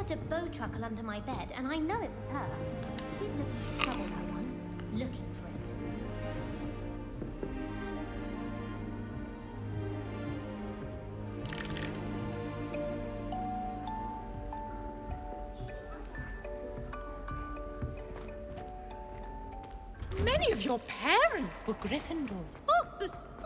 spotted a bow truckle under my bed, and I know it was her. She's looking for trouble, that one. Looking for it. Many of your parents were Gryffindors. Oh, the stories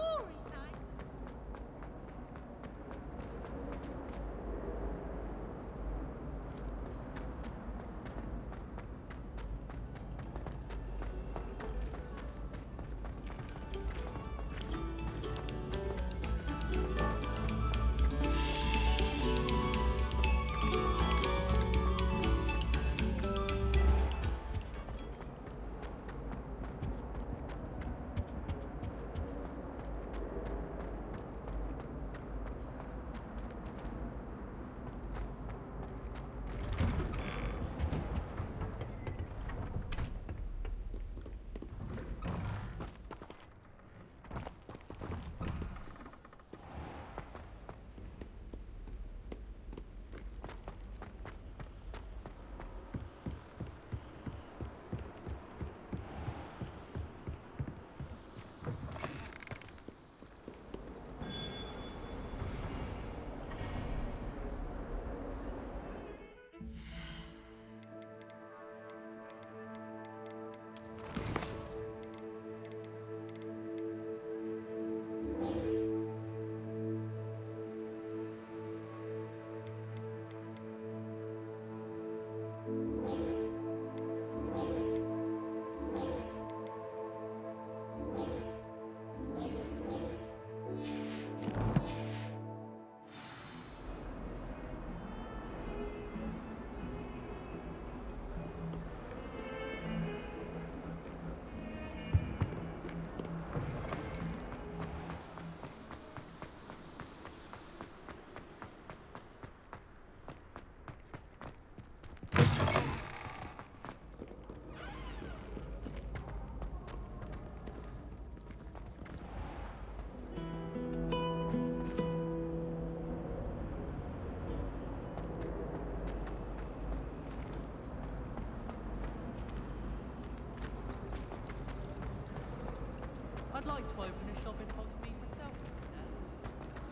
I'd like to open a shop in Hogsmeade myself.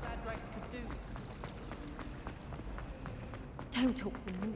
Glad Drax could do it. Don't talk to me.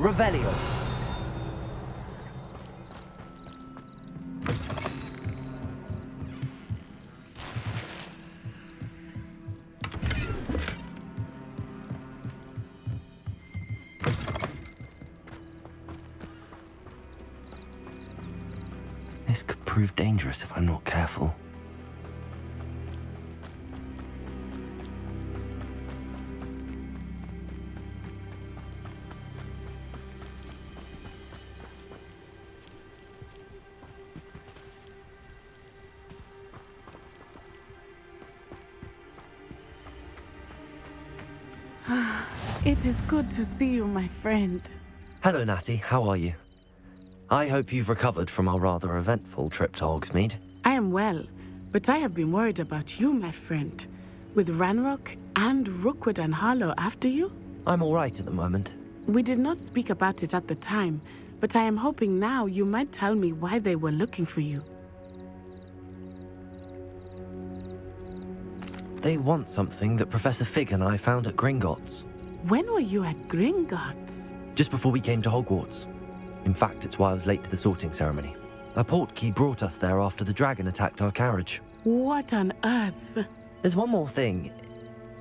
Revelio. This could prove dangerous if I'm not careful. It is good to see you, my friend. Hello, Natty. How are you? I hope you've recovered from our rather eventful trip to Hogsmeade. I am well, but I have been worried about you, my friend. With Ranrock and Rookwood and Harlow after you? I'm all right at the moment. We did not speak about it at the time, but I am hoping now you might tell me why they were looking for you. They want something that Professor Fig and I found at Gringotts. When were you at Gringotts? Just before we came to Hogwarts. In fact, it's why I was late to the sorting ceremony. A portkey brought us there after the dragon attacked our carriage. What on earth? There's one more thing.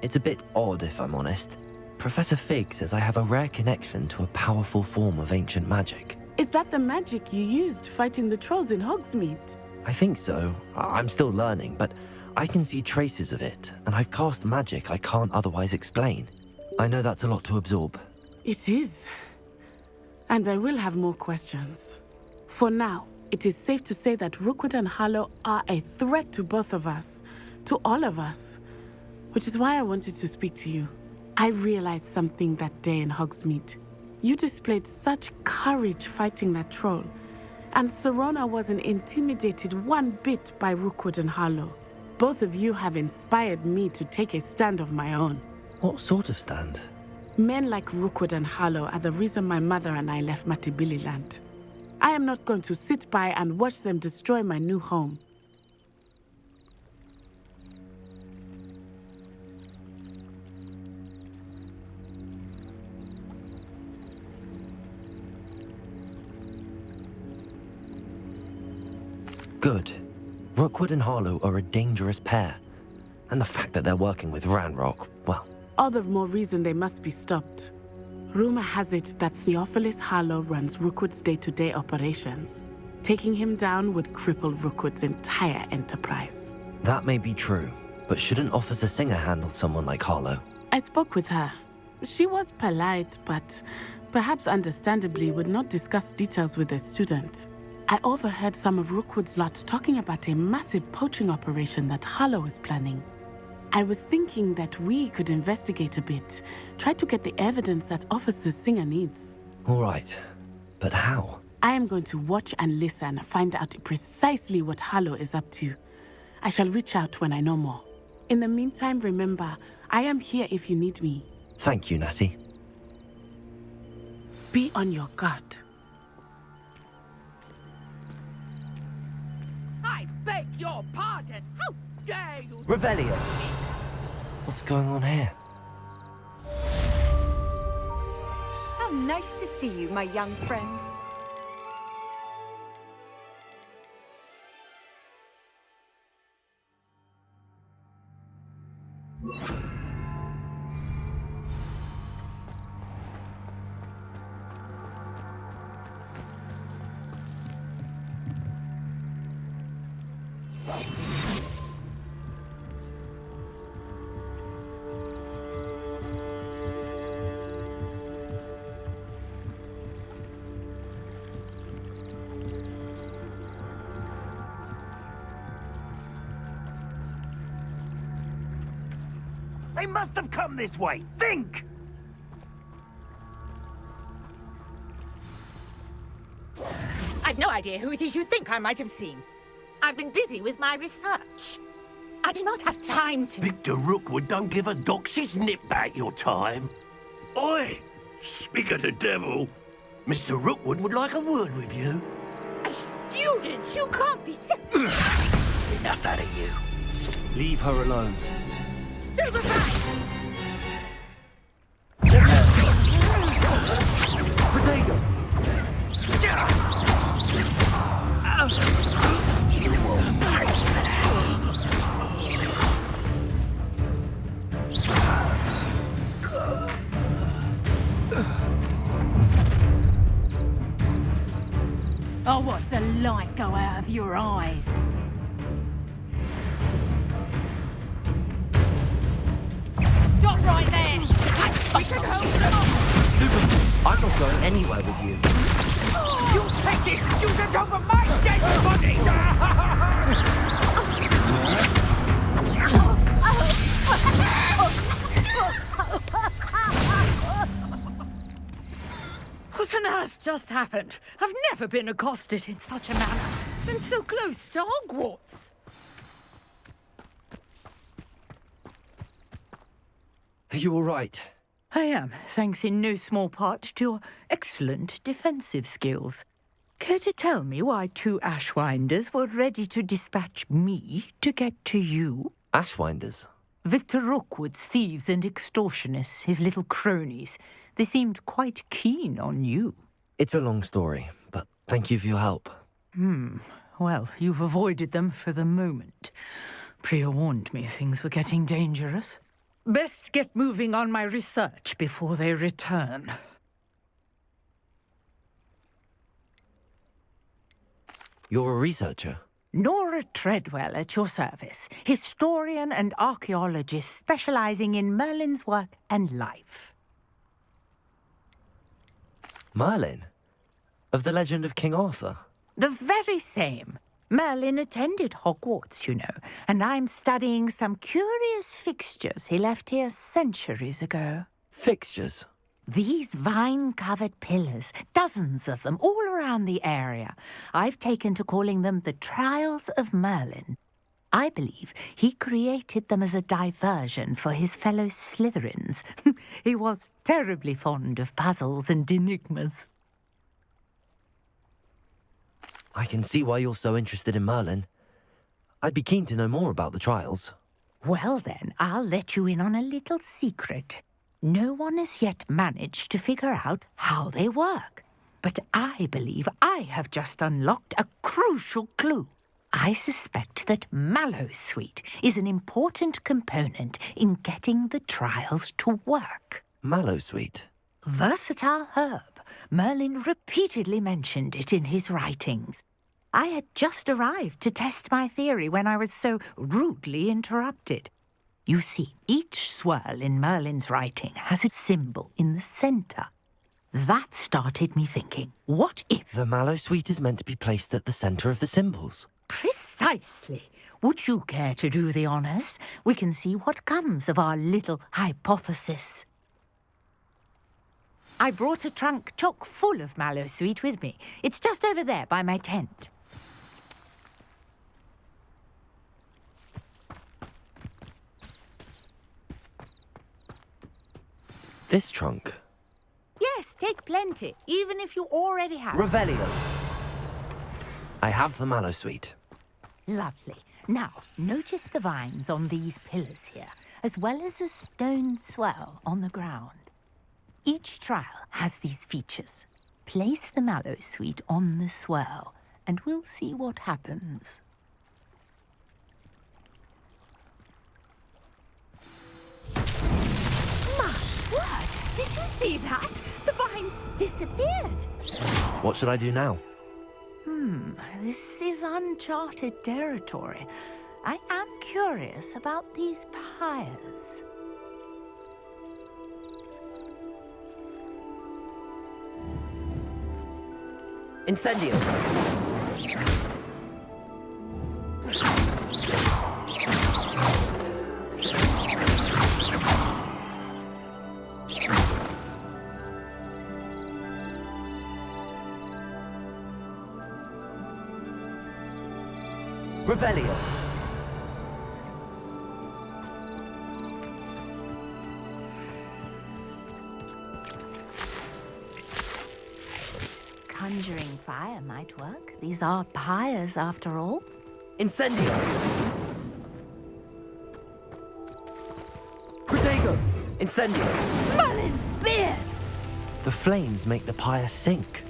It's a bit odd, if I'm honest. Professor Fig says I have a rare connection to a powerful form of ancient magic. Is that the magic you used fighting the trolls in Hogsmeade? I think so. I'm still learning, but I can see traces of it, and I've cast magic I can't otherwise explain. I know that's a lot to absorb. It is. And I will have more questions. For now, it is safe to say that Rookwood and Harlow are a threat to both of us, to all of us, which is why I wanted to speak to you. I realized something that day in Hogsmeade. You displayed such courage fighting that troll, and Serona wasn't intimidated one bit by Rookwood and Harlow. Both of you have inspired me to take a stand of my own. What sort of stand? Men like Rookwood and Harlow are the reason my mother and I left Matabeleland. I am not going to sit by and watch them destroy my new home. Good. Rookwood and Harlow are a dangerous pair. And the fact that they're working with Ranrock, well... All the more reason they must be stopped. Rumor has it that Theophilus Harlow runs Rookwood's day-to-day operations. Taking him down would cripple Rookwood's entire enterprise. That may be true, but shouldn't Officer Singer handle someone like Harlow? I spoke with her. She was polite, but perhaps understandably would not discuss details with a student. I overheard some of Rookwood's lot talking about a massive poaching operation that Harlow is planning. I was thinking that we could investigate a bit, try to get the evidence that Officer Singer needs. All right, but how? I am going to watch and listen, find out precisely what Harlow is up to. I shall reach out when I know more. In the meantime, remember, I am here if you need me. Thank you, Natty. Be on your guard. I beg your pardon. How dare you? Revelio! What's going on here? How nice to see you, my young friend. They must have come this way. Think! I've no idea who it is you think I might have seen. I've been busy with my research. I do not have time to... Victor Rookwood don't give a doxy's nip back your time. Oi! Speak of the devil. Mr. Rookwood would like a word with you. A student? You can't be sick. Enough out of you. Leave her alone. Stand aside! Protect watch the light go out of your eyes. Stop right there! We can help. I'm not going anywhere with you. You take this student over my dead body! What on earth just happened? I've never been accosted in such a manner. And so close to Hogwarts. Are you all right? I am, thanks in no small part to your excellent defensive skills. Care to tell me why two Ashwinders were ready to dispatch me to get to you? Ashwinders? Victor Rookwood's thieves and extortionists, his little cronies. They seemed quite keen on you. It's a long story, but thank you for your help. Well, you've avoided them for the moment. Priya warned me things were getting dangerous. Best get moving on my research before they return. You're a researcher? Nora Treadwell at your service, historian and archaeologist specializing in Merlin's work and life. Merlin? Of the legend of King Arthur? The very same. Merlin attended Hogwarts, you know, and I'm studying some curious fixtures he left here centuries ago. Fixtures? These vine-covered pillars, dozens of them, all around the area. I've taken to calling them the Trials of Merlin. I believe he created them as a diversion for his fellow Slytherins. He was terribly fond of puzzles and enigmas. I can see why you're so interested in Merlin. I'd be keen to know more about the trials. Well then, I'll let you in on a little secret. No one has yet managed to figure out how they work. But I believe I have just unlocked a crucial clue. I suspect that Mallowsweet is an important component in getting the trials to work. Mallowsweet? Versatile herb. Merlin repeatedly mentioned it in his writings. I had just arrived to test my theory when I was so rudely interrupted. You see, each swirl in Merlin's writing has a symbol in the centre. That started me thinking, what if... The Mallowsweet is meant to be placed at the centre of the symbols. Precisely. Would you care to do the honours? We can see what comes of our little hypothesis. I brought a trunk chock full of Mallowsweet with me. It's just over there by my tent. This trunk? Yes, take plenty, even if you already have. Revelio. I have the Mallowsweet. Lovely. Now, notice the vines on these pillars here, as well as a stone swell on the ground. Each trial has these features. Place the Mallowsweet on the swirl, and we'll see what happens. My word! Did you see that? The vines disappeared. What should I do now? This is uncharted territory. I am curious about these pyres. Incendio! Revelio! Conjuring fire might work. These are pyres, after all. Incendio! Protego! Incendio! Merlin's beard! The flames make the pyre sink.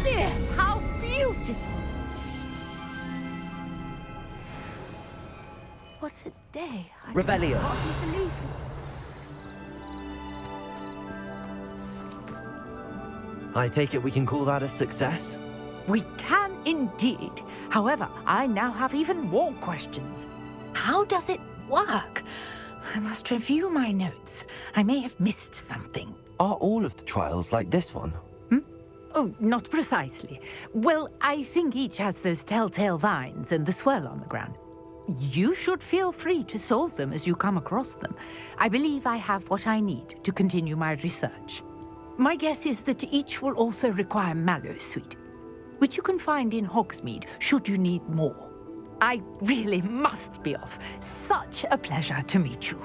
Beard, how beautiful! What a day. I Revelio. can hardly believe it. I take it we can call that a success? We can indeed. However, I now have even more questions. How does it work? I must review my notes. I may have missed something. Are all of the trials like this one? Oh, not precisely. Well, I think each has those telltale vines and the swirl on the ground. You should feel free to solve them as you come across them. I believe I have what I need to continue my research. My guess is that each will also require mallow sweet, which you can find in Hogsmeade should you need more. I really must be off. Such a pleasure to meet you.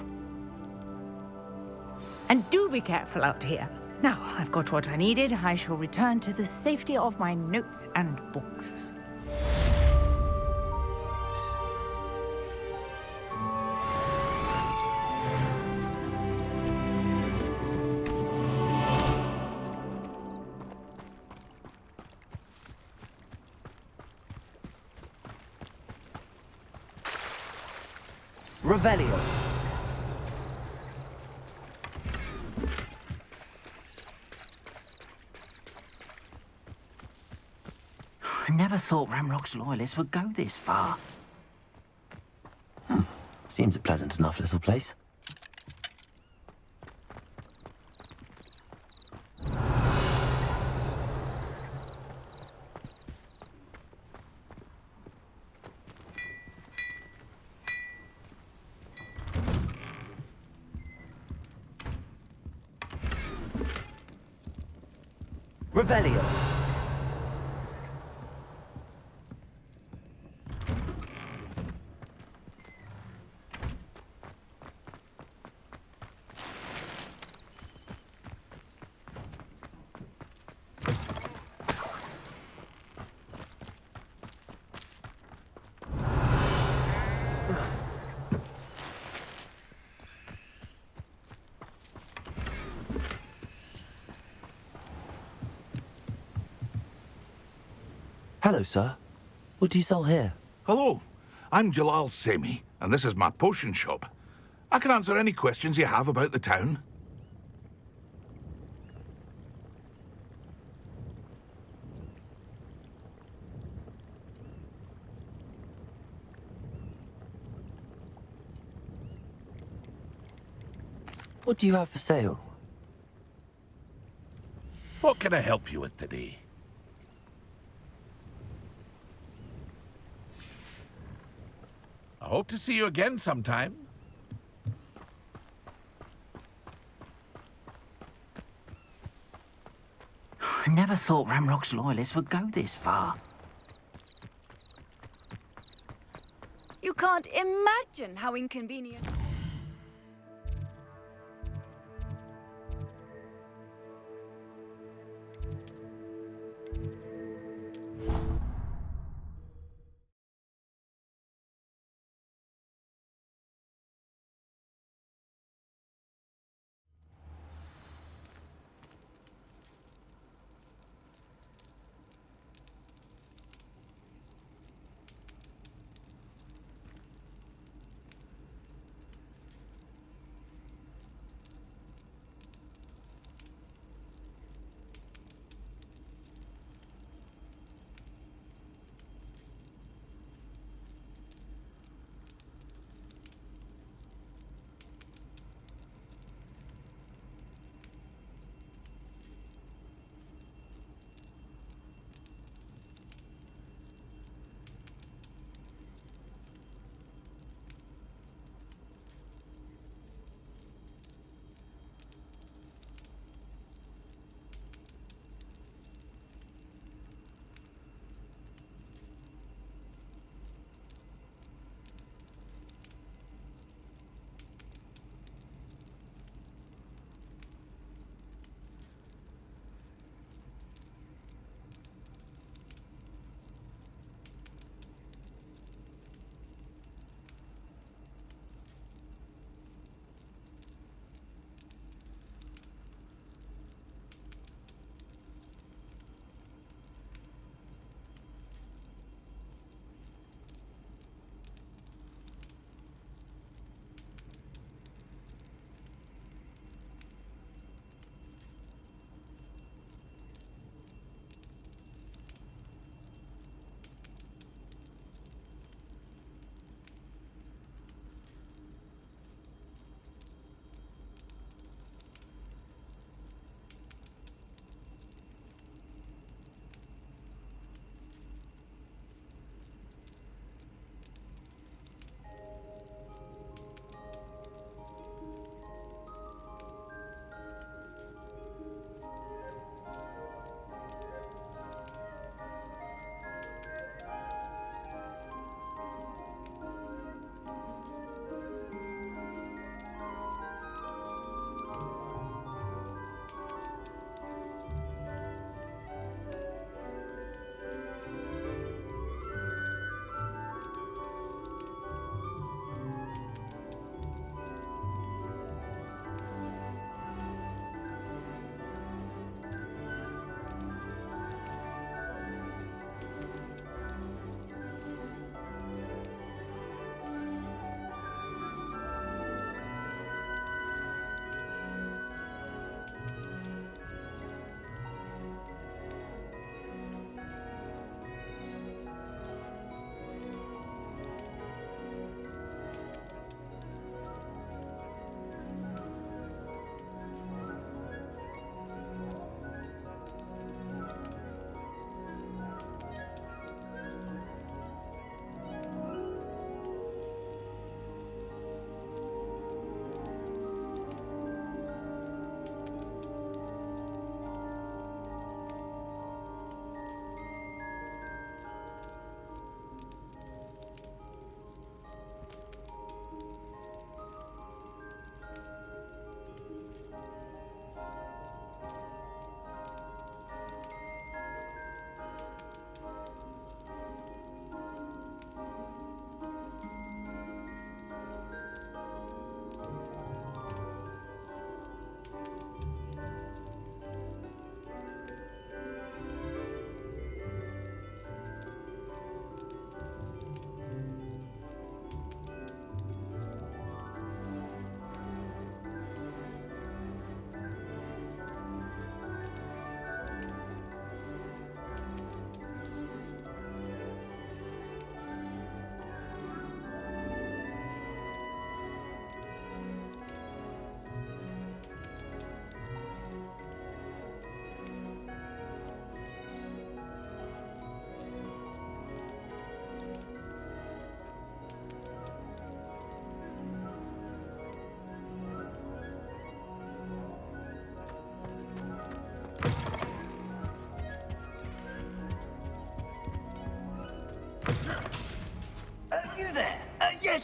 And do be careful out here. Now I've got what I needed, I shall return to the safety of my notes and books. Revelio. I never thought Ramrock's loyalists would go this far. Seems a pleasant enough little place. Revelio. Hello, sir. What do you sell here? Hello, I'm Jalal Semi, and this is my potion shop. I can answer any questions you have about the town. What do you have for sale? What can I help you with today? I hope to see you again sometime. I never thought Ramrock's loyalists would go this far. You can't imagine how inconvenient.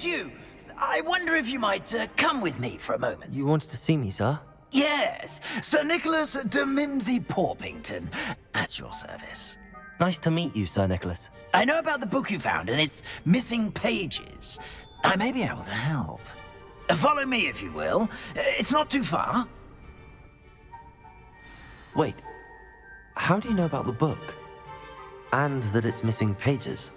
you. I wonder if you might come with me for a moment. You wanted to see me, sir? Yes, Sir Nicholas de Mimsy Porpington, at your service. Nice to meet you, Sir Nicholas. I know about the book you found and its missing pages. I may be able to help. Follow me, if you will. It's not too far. Wait, how do you know about the book? And that it's missing pages?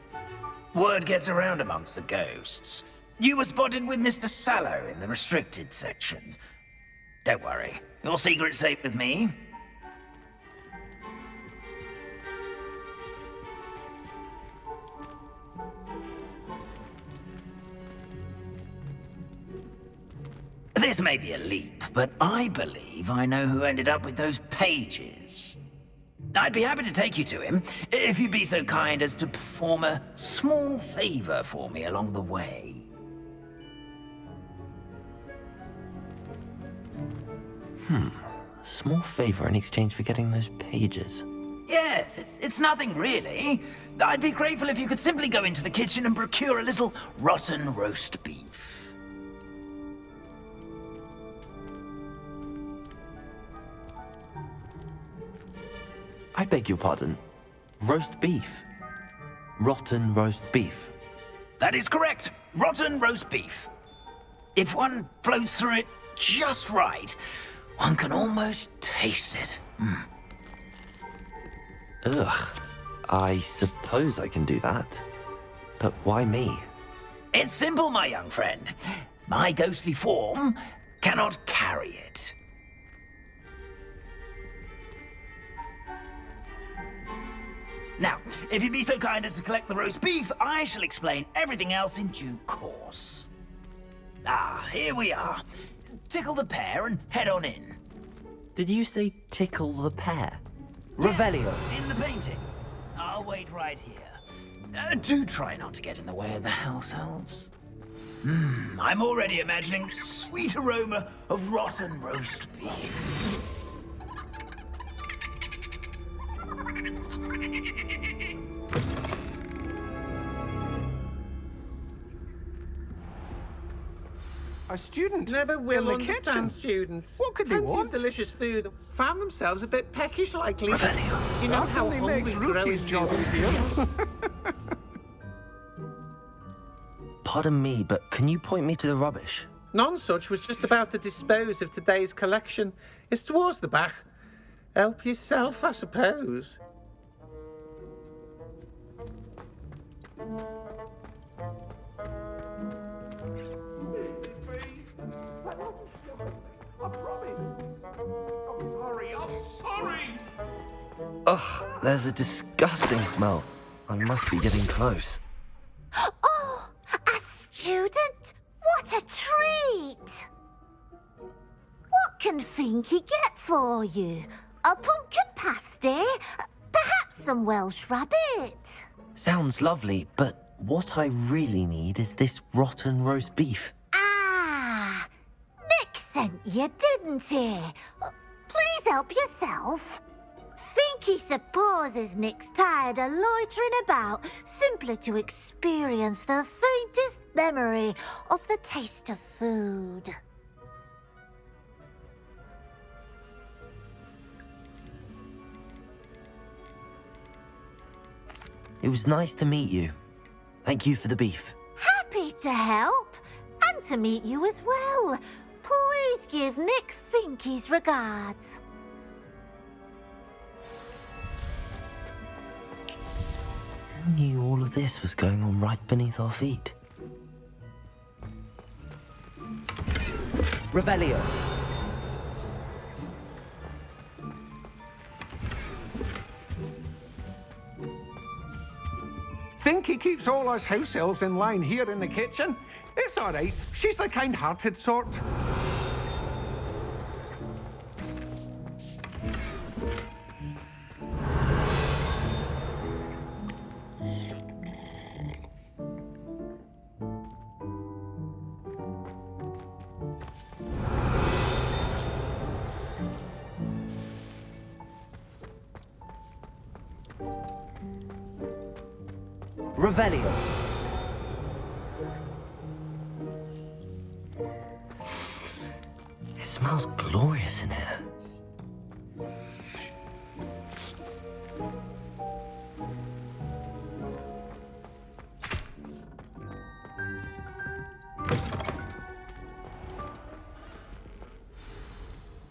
Word gets around amongst the ghosts. You were spotted with Mr. Sallow in the restricted section. Don't worry, your secret's safe with me. This may be a leap, but I believe I know who ended up with those pages. I'd be happy to take you to him, if you'd be so kind as to perform a small favor for me along the way. A small favor in exchange for getting those pages. Yes, it's nothing really. I'd be grateful if you could simply go into the kitchen and procure a little rotten roast beef. I beg your pardon. Roast beef. Rotten roast beef. That is correct. Rotten roast beef. If one floats through it just right, one can almost taste it. Ugh. I suppose I can do that. But why me? It's simple, my young friend. My ghostly form cannot carry it. Now, if you'd be so kind as to collect the roast beef, I shall explain everything else in due course. Ah, here we are. Tickle the pear and head on in. Did you say tickle the pear? Revelio. In the painting. I'll wait right here. Do try not to get in the way of the house elves. I'm already imagining sweet aroma of rotten roast beef. A student Never will in the understand kitchen. students. What could they Plenty want? of delicious food. Found themselves a bit peckish likely. Revelio. You know how Certainly hungry makes grows Rookie's job easier. Pardon me, but can you point me to the rubbish? None such was just about to dispose of today's collection. It's towards the back. Help yourself, I suppose. Ugh, there's a disgusting smell. I must be getting close. Oh, a student? What a treat! What can Finky get for you? A pumpkin pasty? Perhaps some Welsh rabbit? Sounds lovely, but what I really need is this rotten roast beef. Ah, Nick sent you, didn't he? Please help yourself. Finky supposes Nick's tired of loitering about simply to experience the faintest memory of the taste of food. It was nice to meet you. Thank you for the beef. Happy to help, and to meet you as well. Please give Nick Finky's regards. Who knew all of this was going on right beneath our feet? Revelio. Finky keeps all us house elves in line here in the kitchen. It's all right. She's the kind-hearted sort. Revelio. laborious in here.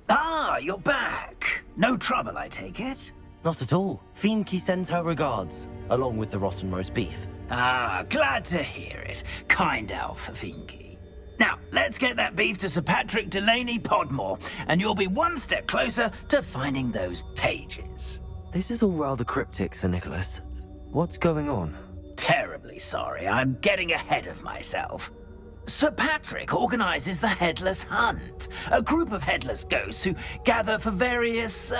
Ah, you're back. No trouble, I take it? Not at all. Fiendke sends her regards, along with the rotten roast beef. Ah, glad to hear it. Kind elf, Fiendke. Now, let's get that beef to Sir Patrick Delaney Podmore, and you'll be one step closer to finding those pages. This is all rather cryptic, Sir Nicholas. What's going on? Terribly sorry, I'm getting ahead of myself. Sir Patrick organizes the Headless Hunt, a group of headless ghosts who gather for various,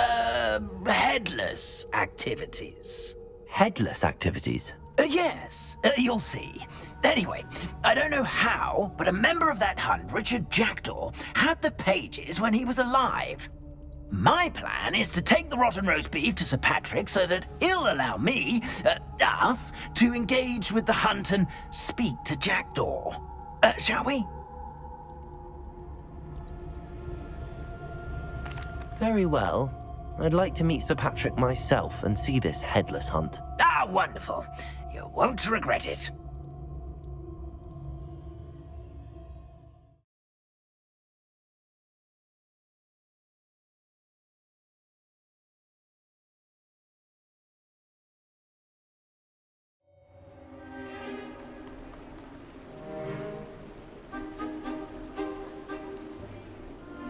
headless activities. Headless activities? Yes, you'll see. Anyway, I don't know how, but a member of that hunt, Richard Jackdaw, had the pages when he was alive. My plan is to take the rotten roast beef to Sir Patrick so that he'll allow me, us, to engage with the hunt and speak to Jackdaw. Shall we? Very well. I'd like to meet Sir Patrick myself and see this headless hunt. Ah, wonderful. You won't regret it.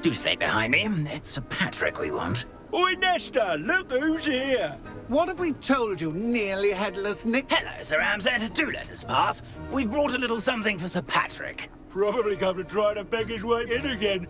Do stay behind me. It's Sir Patrick we want. Oi, Nesta, look who's here. What have we told you, nearly headless Nick? Hello, Sir Ramsay. Do let us pass. We've brought a little something for Sir Patrick. Probably come to try to beg his way in again.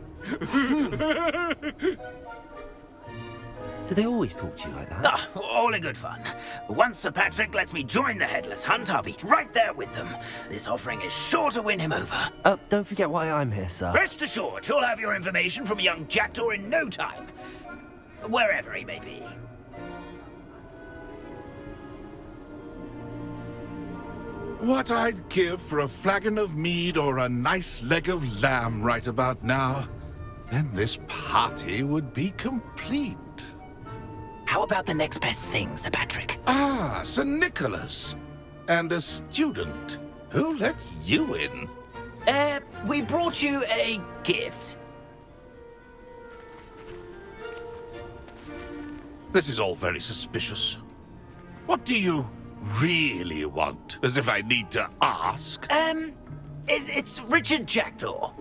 Do they always talk to you like that? Ah, all in good fun. Once Sir Patrick lets me join the Headless Hunt, I'll be right there with them. This offering is sure to win him over. Don't forget why I'm here, sir. Rest assured, you'll have your information from a young Jackdaw in no time. Wherever he may be. What I'd give for a flagon of mead or a nice leg of lamb right about now. Then this party would be complete. How about the next best thing, Sir Patrick? Ah, Sir Nicholas. And a student. Who let you in? We brought you a gift. This is all very suspicious. What do you really want? As if I need to ask. It's Richard Jackdaw.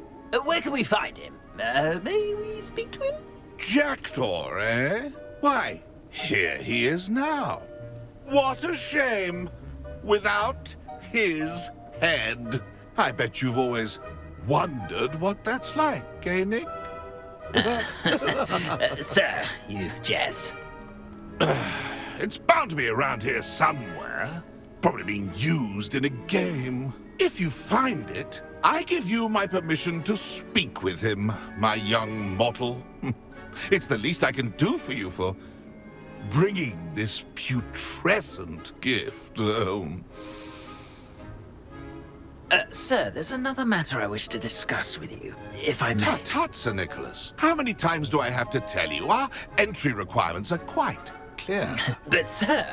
Where can we find him? May we speak to him? Jackdaw, eh? Why, here he is now. What a shame. Without his head. I bet you've always wondered what that's like, eh, Nick? Sir, you jest. It's bound to be around here somewhere. Probably being used in a game. If you find it, I give you my permission to speak with him, my young mortal. It's the least I can do for you for bringing this putrescent gift home. Sir, there's another matter I wish to discuss with you, if I may. Tut, Sir Nicholas. How many times do I have to tell you? Our entry requirements are quite clear. But, sir,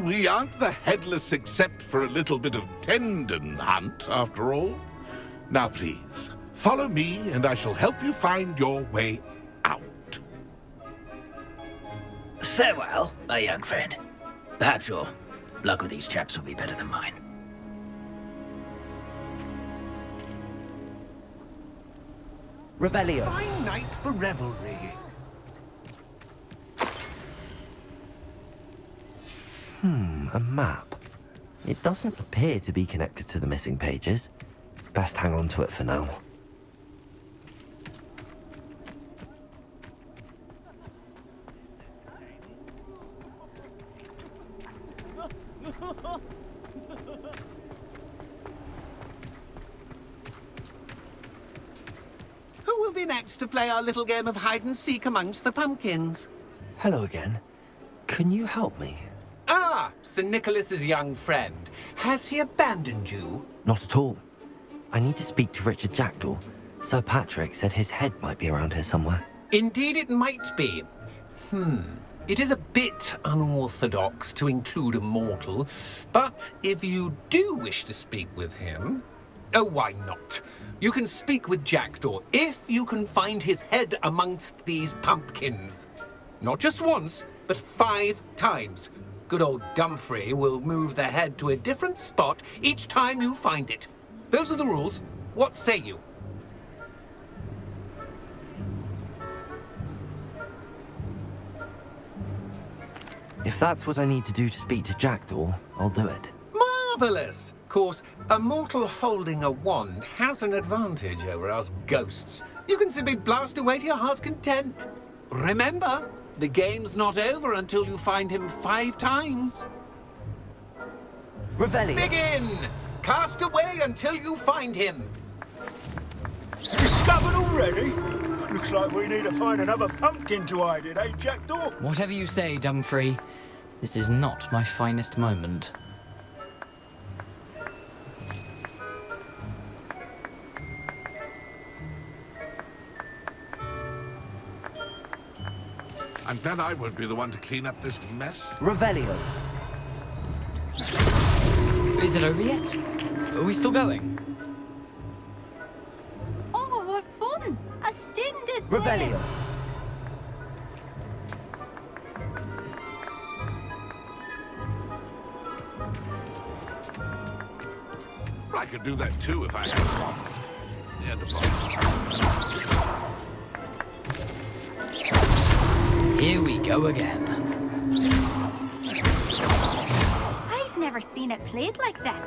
we aren't the headless except for a little bit of tendon hunt, after all. Now, please, follow me, and I shall help you find your way out. Farewell, my young friend. Perhaps your luck with these chaps will be better than mine. Revelio. Fine night for revelry. A map. It doesn't appear to be connected to the missing pages. Best hang on to it for now. Who will be next to play our little game of hide-and-seek amongst the pumpkins? Hello again. Can you help me? Ah, Sir Nicholas's young friend. Has he abandoned you? Not at all. I need to speak to Richard Jackdaw. Sir Patrick said his head might be around here somewhere. Indeed it might be. It is a bit unorthodox to include a mortal, but if you do wish to speak with him... Oh, why not? You can speak with Jackdaw if you can find his head amongst these pumpkins. Not just once, but 5 times. Good old Dumfrey will move the head to a different spot each time you find it. Those are the rules. What say you? If that's what I need to do to speak to Jackdaw, I'll do it. Marvellous! Of course, a mortal holding a wand has an advantage over us ghosts. You can simply blast away to your heart's content. Remember, the game's not over until you find him 5 times. Revelio. Begin! Cast away until you find him. Discovered already? Looks like we need to find another pumpkin to hide in, eh, Jackdaw? Whatever you say, Dumfrey. This is not my finest moment. I'm glad I won't be the one to clean up this mess. Revelio. Is it over yet? Are we still going? Oh, what fun! A student is Revelio. I could do that too if I had a bomb. And a bomb. Here we go again. I've never seen it played like this.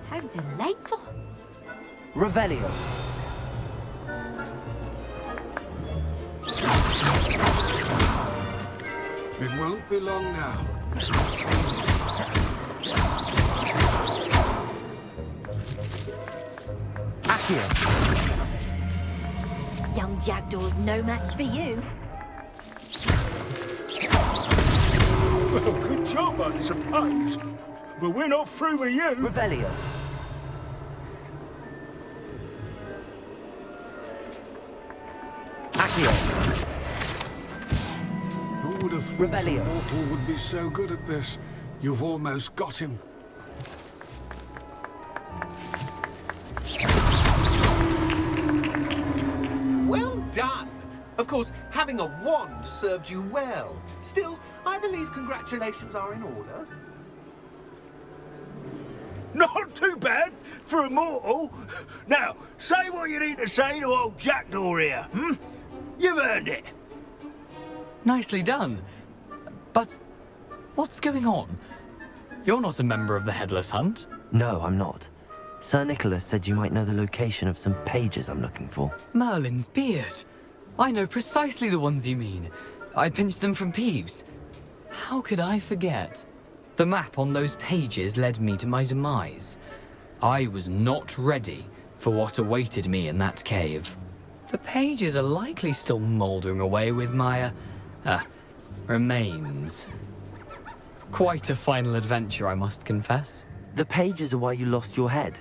How delightful. Revelio. It won't be long now. Young Jackdaw's no match for you. Well, good job, I suppose. But we're not through with you. Revelio. Who would have thought a mortal would be so good at this? You've almost got him. Well done! Of course, having a wand served you well. Still, I believe congratulations are in order. Not too bad for a mortal. Now, say what you need to say to old Jackdaw here, hmm? You've earned it. Nicely done. But what's going on? You're not a member of the Headless Hunt. No, I'm not. Sir Nicholas said you might know the location of some pages I'm looking for. Merlin's beard. I know precisely the ones you mean. I pinched them from Peeves. How could I forget? The map on those pages led me to my demise. I was not ready for what awaited me in that cave. The pages are likely still mouldering away with my, remains. Quite a final adventure, I must confess. The pages are why you lost your head,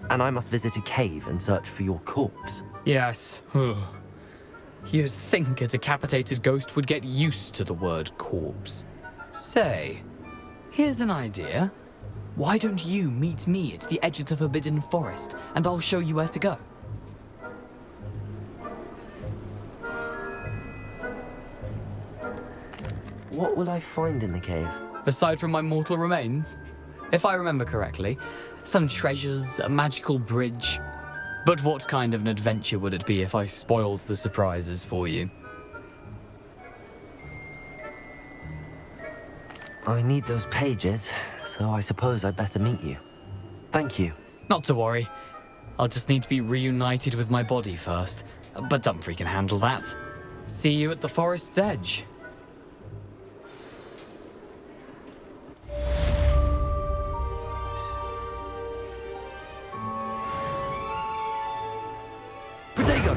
and I must visit a cave and search for your corpse. Yes. You'd think a decapitated ghost would get used to the word corpse. Say, here's an idea. Why don't you meet me at the edge of the Forbidden Forest, and I'll show you where to go? What will I find in the cave? Aside from my mortal remains? If I remember correctly, some treasures, a magical bridge. But what kind of an adventure would it be if I spoiled the surprises for you? I need those pages, so I suppose I'd better meet you. Thank you. Not to worry. I'll just need to be reunited with my body first. But Dumfrey can handle that. See you at the forest's edge. Protego!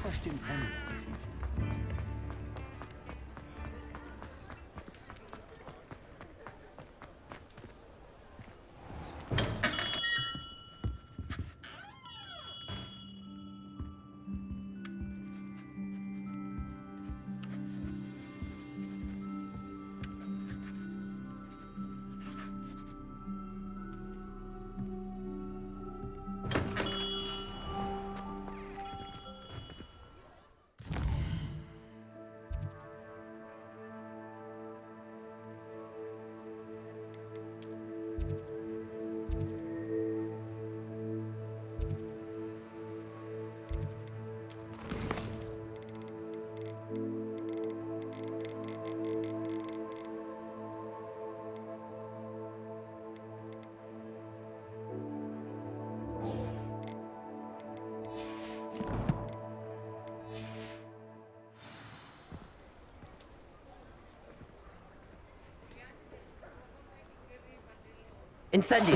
question anyway. Incendio!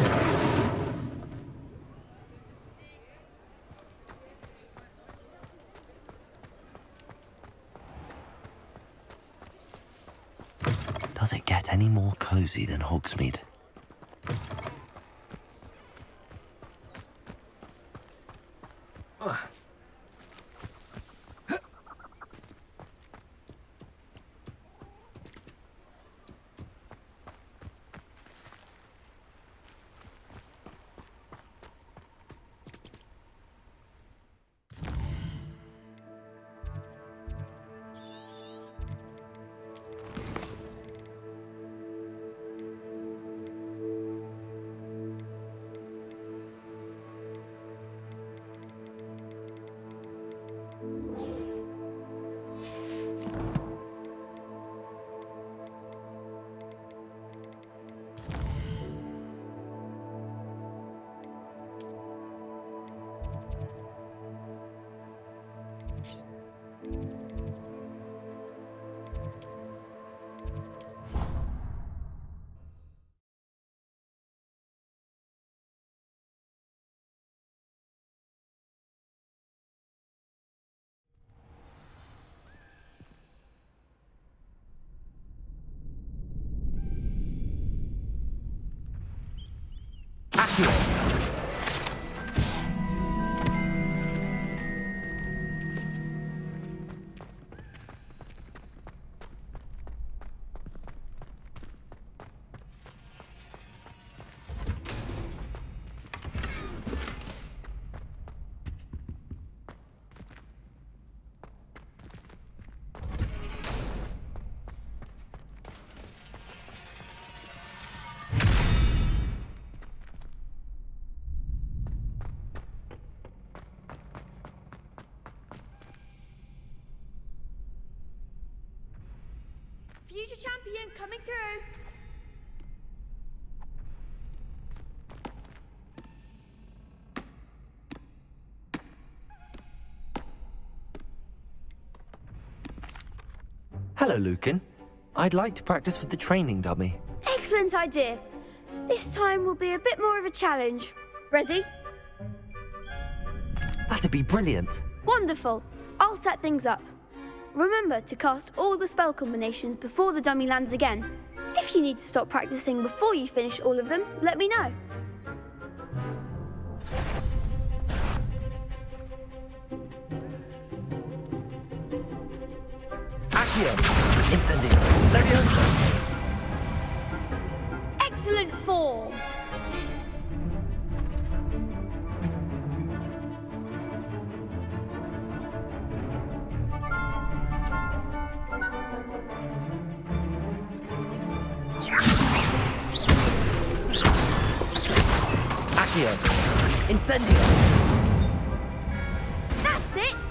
Does it get any more cozy than Hogsmeade? Future champion coming through. Hello, Lucan. I'd like to practice with the training dummy. Excellent idea. This time will be a bit more of a challenge. Ready? That'd be brilliant. Wonderful. I'll set things up. Remember to cast all the spell combinations before the dummy lands again. If you need to stop practicing before you finish all of them, let me know. Accio! Incendio! Leviosa! Excellent form. Accio! Incendio! That's it.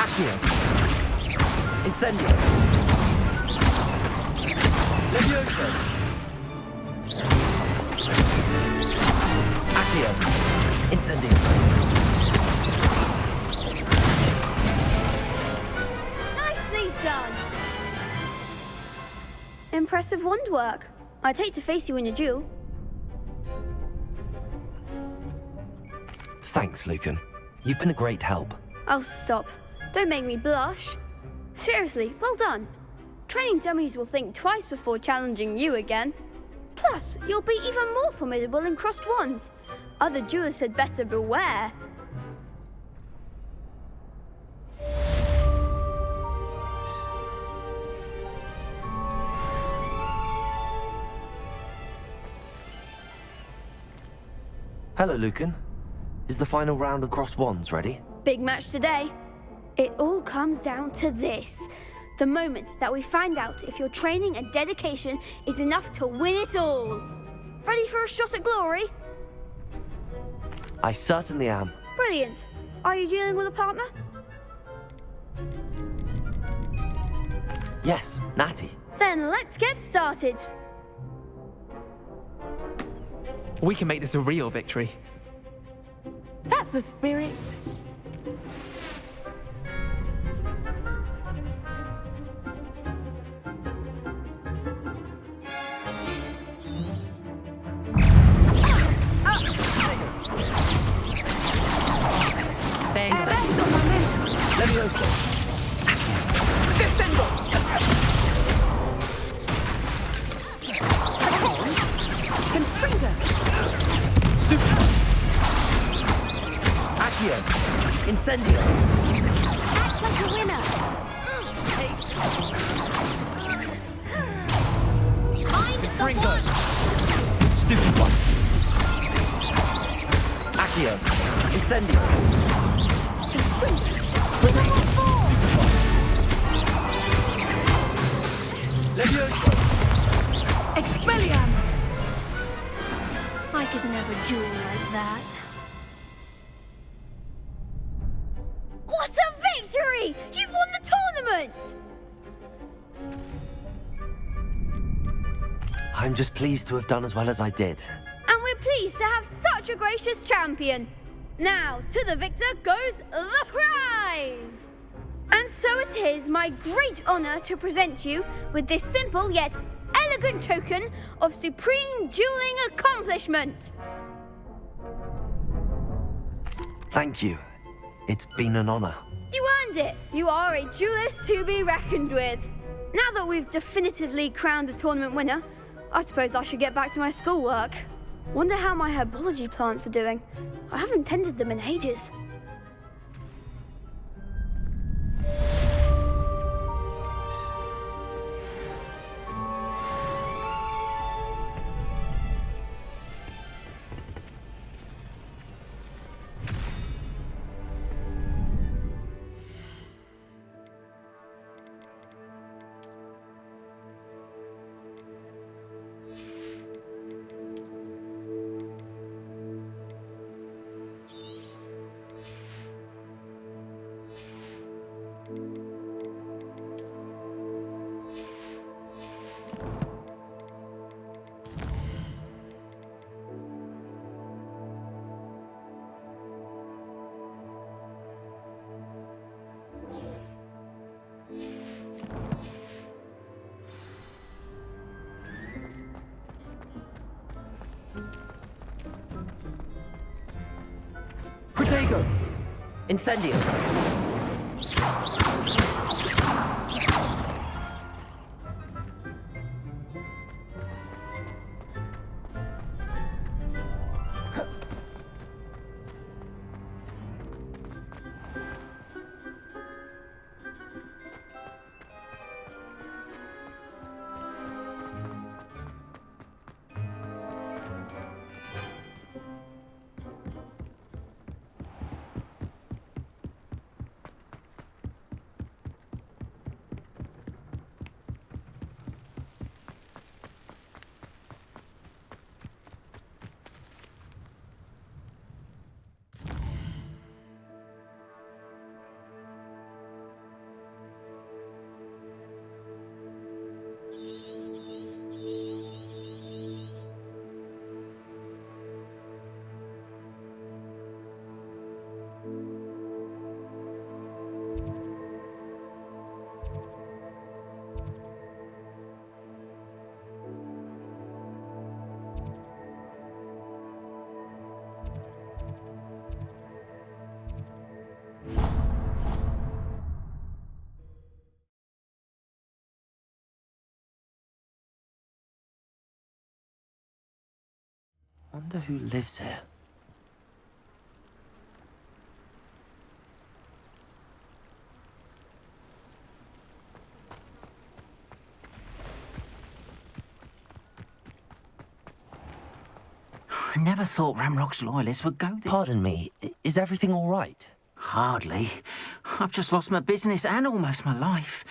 Accio! Incendio! Leviosa! Accio! Incendio! Nicely done. Impressive wand work. I'd hate to face you in a duel. Thanks, Lucan. You've been a great help. Oh, stop. Don't make me blush. Seriously, well done. Training dummies will think twice before challenging you again. Plus, you'll be even more formidable in crossed wands. Other duelists had better beware. Hello, Lucan. Is the final round of crossed wands ready? Big match today. It all comes down to this. The moment that we find out if your training and dedication is enough to win it all. Ready for a shot at glory? I certainly am. Brilliant. Are you dealing with a partner? Yes, Natty. Then let's get started. We can make this a real victory. That's the spirit. Levioso. Descendo. Confringo. Stupid. Accio. Incendio. Act like a winner. Find the Confringo. one. Stupid one. Accio. Incendio. Levioso. Expelliarmus. I could never duel like that. What a victory! You've won the tournament! I'm just pleased to have done as well as I did. And we're pleased to have such a gracious champion. Now, to the victor goes the prize! And so it is my great honor to present you with this simple yet elegant token of supreme dueling accomplishment. Thank you. It's been an honor. You earned it. You are a duelist to be reckoned with. Now that we've definitively crowned the tournament winner, I suppose I should get back to my schoolwork. Wonder how my herbology plants are doing. I haven't tended them in ages. Protego. Incendio. Wonder who lives here. I never thought Ramrock's loyalists would go this... Pardon me, is everything all right? Hardly. I've just lost my business and almost my life.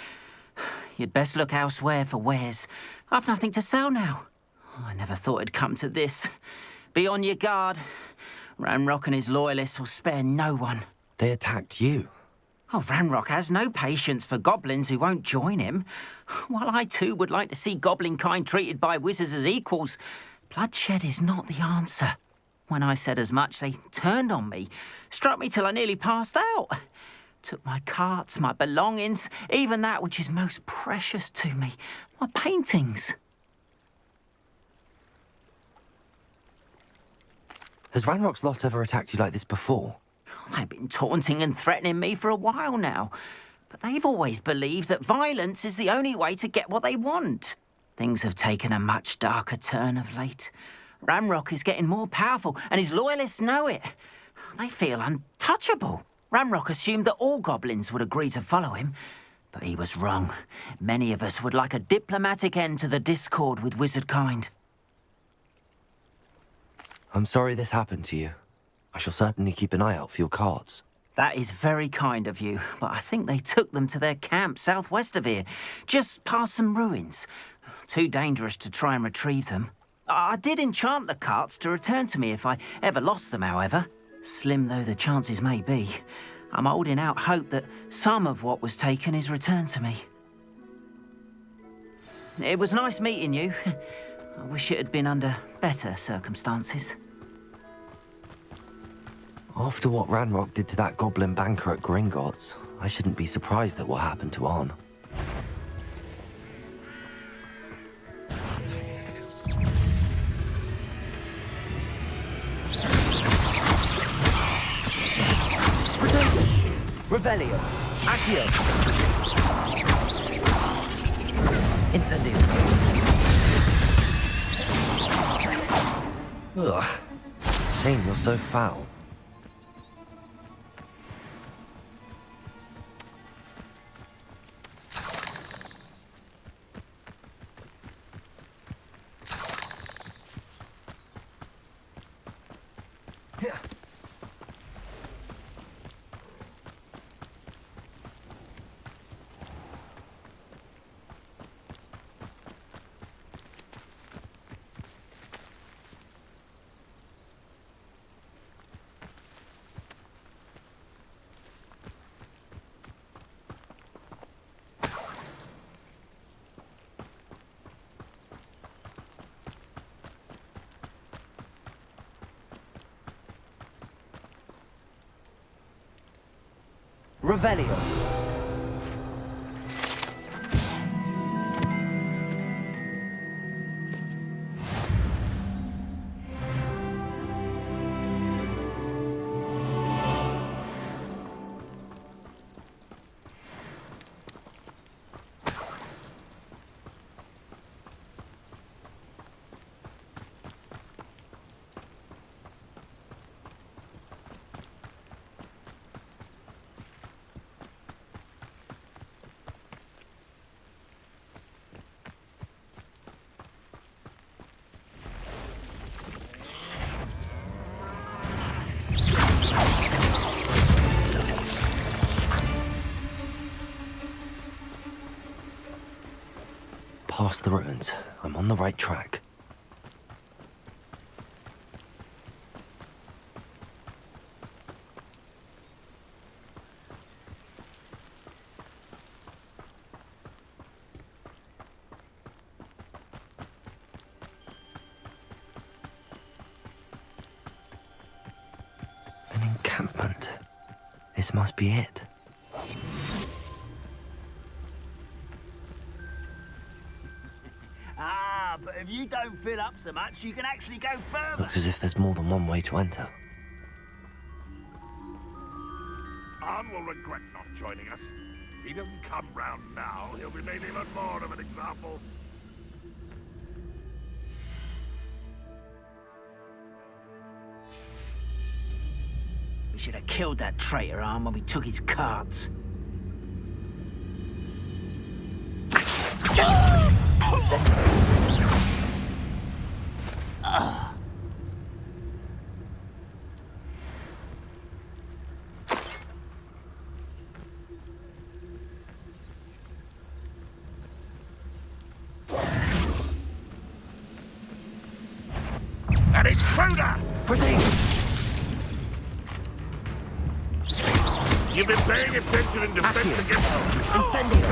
You'd best look elsewhere for wares. I've nothing to sell now. I never thought it'd come to this. Be on your guard. Ramrock and his loyalists will spare no one. They attacked you. Oh, Ramrock has no patience for goblins who won't join him. While I too would like to see goblin kind treated by wizards as equals, bloodshed is not the answer. When I said as much, they turned on me, struck me till I nearly passed out. Took my carts, my belongings, even that which is most precious to me, my paintings. Has Ranrock's lot ever attacked you like this before? They've been taunting and threatening me for a while now, but they've always believed that violence is the only way to get what they want. Things have taken a much darker turn of late. Ramrock is getting more powerful, and his loyalists know it. They feel untouchable. Ramrock assumed that all goblins would agree to follow him, but he was wrong. Many of us would like a diplomatic end to the discord with wizard kind. I'm sorry this happened to you. I shall certainly keep an eye out for your cards. That is very kind of you, but I think they took them to their camp southwest of here, just past some ruins. Too dangerous to try and retrieve them. I did enchant the carts to return to me if I ever lost them, however. Slim though the chances may be, I'm holding out hope that some of what was taken is returned to me. It was nice meeting you. I wish it had been under better circumstances. After what Ranrock did to that goblin banker at Gringotts, I shouldn't be surprised at what happened to Arn. Revelio. Accio. Incendio. Ugh. Shame you're so foul. Revelio. Past the ruins. I'm on the right track. An encampment. This must be it. But if you don't fill up so much, you can actually go further. Looks as if there's more than one way to enter. Arn will regret not joining us. If he doesn't come round now, he'll be made even more of an example. should have killed that traitor arm when we took his cards. An intruder! You've been paying attention in defense against Incendio!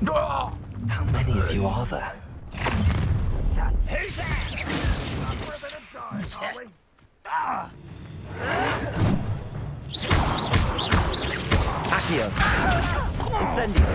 How many of you are there? Who's there? Not for a bit of time, are we? Accio! Incendio!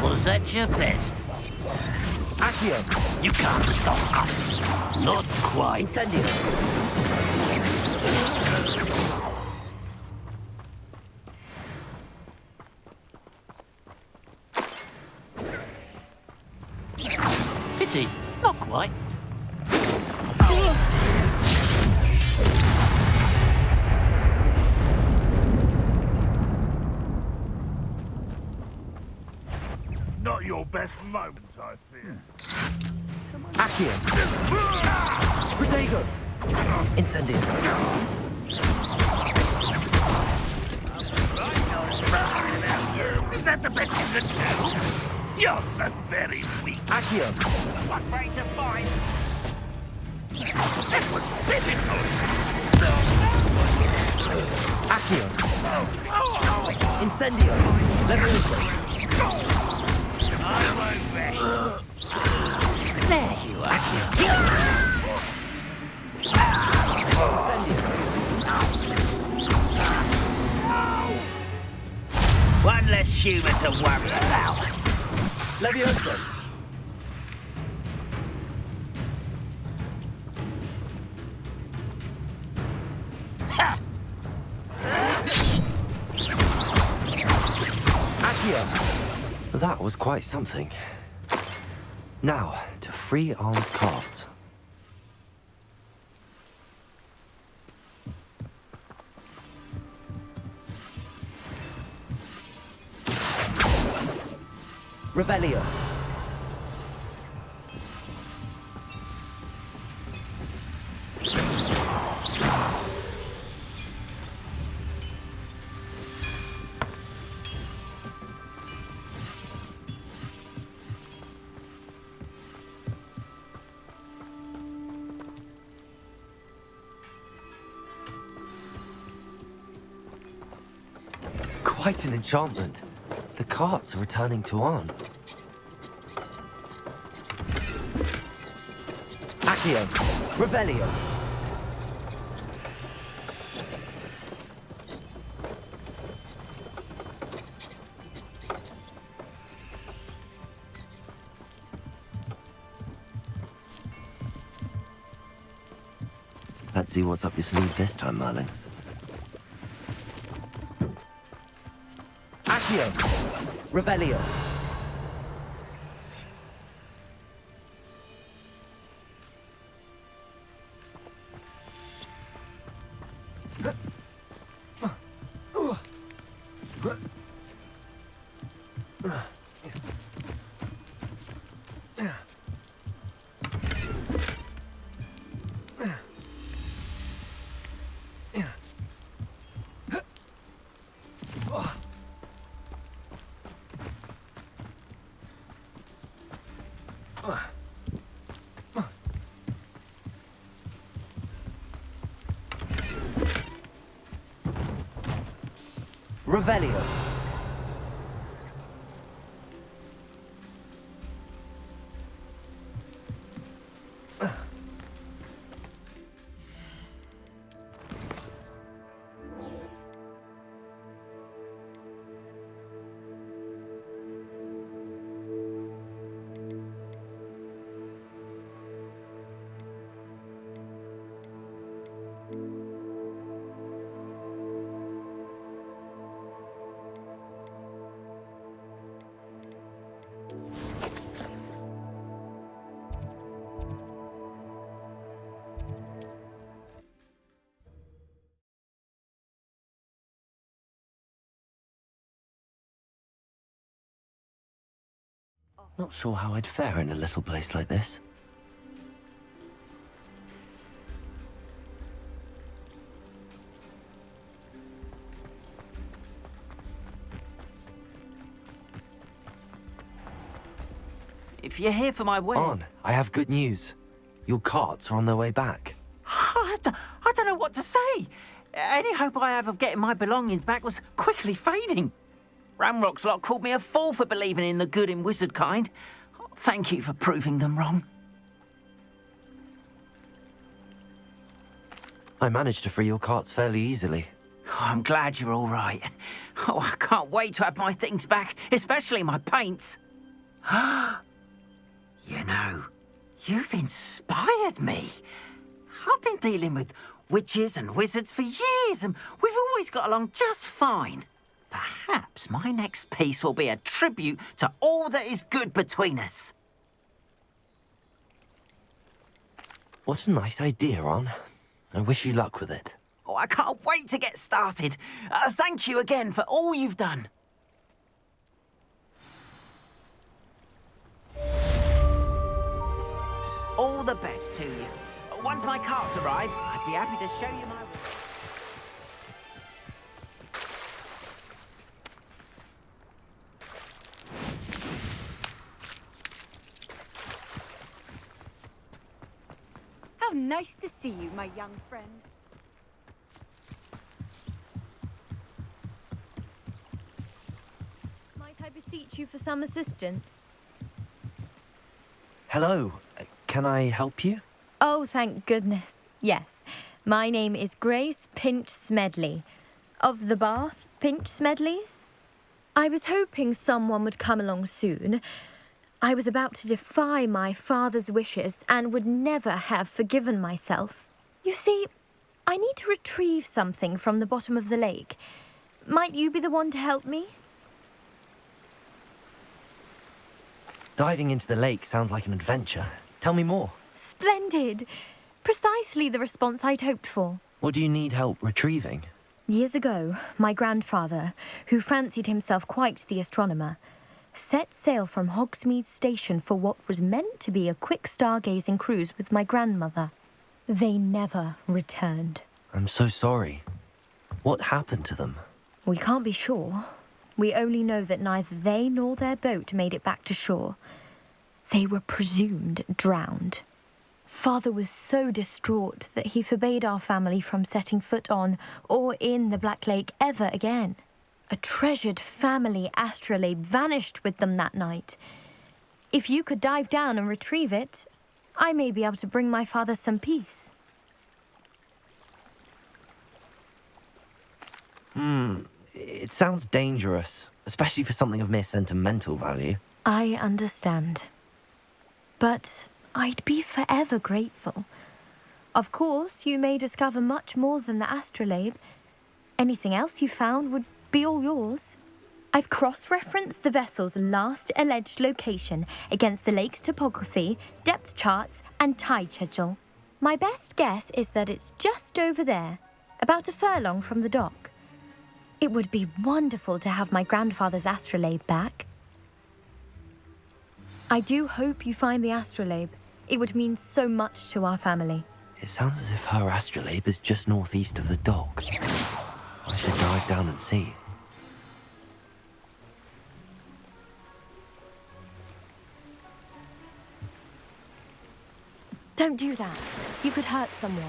Was that your best? Accio! You can't stop us. Not quite. Incendio! Pity. Not quite. Not your best moment, I fear. Accio! Protego! Incendio! Is that the best you can do? You're so very weak. Accio! What way to fight? That was pitiful. Accio! Incendio! Leveruso! I won't rest. There you are! Accio! One less humour to worry about. Levioso! Accio! That was quite something. Now, to free Arm's cards. Revelio! Quite an enchantment. The cards are returning to Arn. Accio! Revelio! Let's see what's up your sleeve this time, Merlin. Accio! Revelio! Revelio! Not sure how I'd fare in a little place like this. If you're here for my wares... On, I have good news. Your carts are on their way back. I don't know what to say. Any hope I have of getting my belongings back was quickly fading. Ramrock's lot called me a fool for believing in the good in wizard kind. Thank you for proving them wrong. I managed to free your carts fairly easily. Oh, I'm glad you're all right. Oh, I can't wait to have my things back, especially my paints. You know, you've inspired me. I've been dealing with witches and wizards for years, and we've always got along just fine. Perhaps my next piece will be a tribute to all that is good between us. What a nice idea, Ron. I wish you luck with it. Oh, I can't wait to get started. Thank you again for all you've done. All the best to you. Once my carts arrive, I'd be happy to show you my... How nice to see you, my young friend. Might I beseech you for some assistance? Hello. Can I help you? Oh, thank goodness. Yes. My name is Grace Pinch Smedley. Of the Bath Pinch Smedleys? I was hoping someone would come along soon. I was about to defy my father's wishes and would never have forgiven myself. You see, I need to retrieve something from the bottom of the lake. Might you be the one to help me? Diving into the lake sounds like an adventure. Tell me more. Splendid! Precisely the response I'd hoped for. What do you need help retrieving? Years ago, my grandfather, who fancied himself quite the astronomer, set sail from Hogsmeade Station for what was meant to be a quick stargazing cruise with my grandmother. They never returned. I'm so sorry. What happened to them? We can't be sure. We only know that neither they nor their boat made it back to shore. They were presumed drowned. Father was so distraught that he forbade our family from setting foot on or in the Black Lake ever again. A treasured family astrolabe vanished with them that night. If you could dive down and retrieve it, I may be able to bring my father some peace. It sounds dangerous, especially for something of mere sentimental value. I understand. But I'd be forever grateful. Of course, you may discover much more than the astrolabe. Anything else you found would be all yours. I've cross-referenced the vessel's last alleged location against the lake's topography, depth charts, and tide schedule. My best guess is that it's just over there, about a furlong from the dock. It would be wonderful to have my grandfather's astrolabe back. I do hope you find the astrolabe. It would mean so much to our family. It sounds as if her astrolabe is just northeast of the dock. I should drive down and see. Don't do that. You could hurt someone.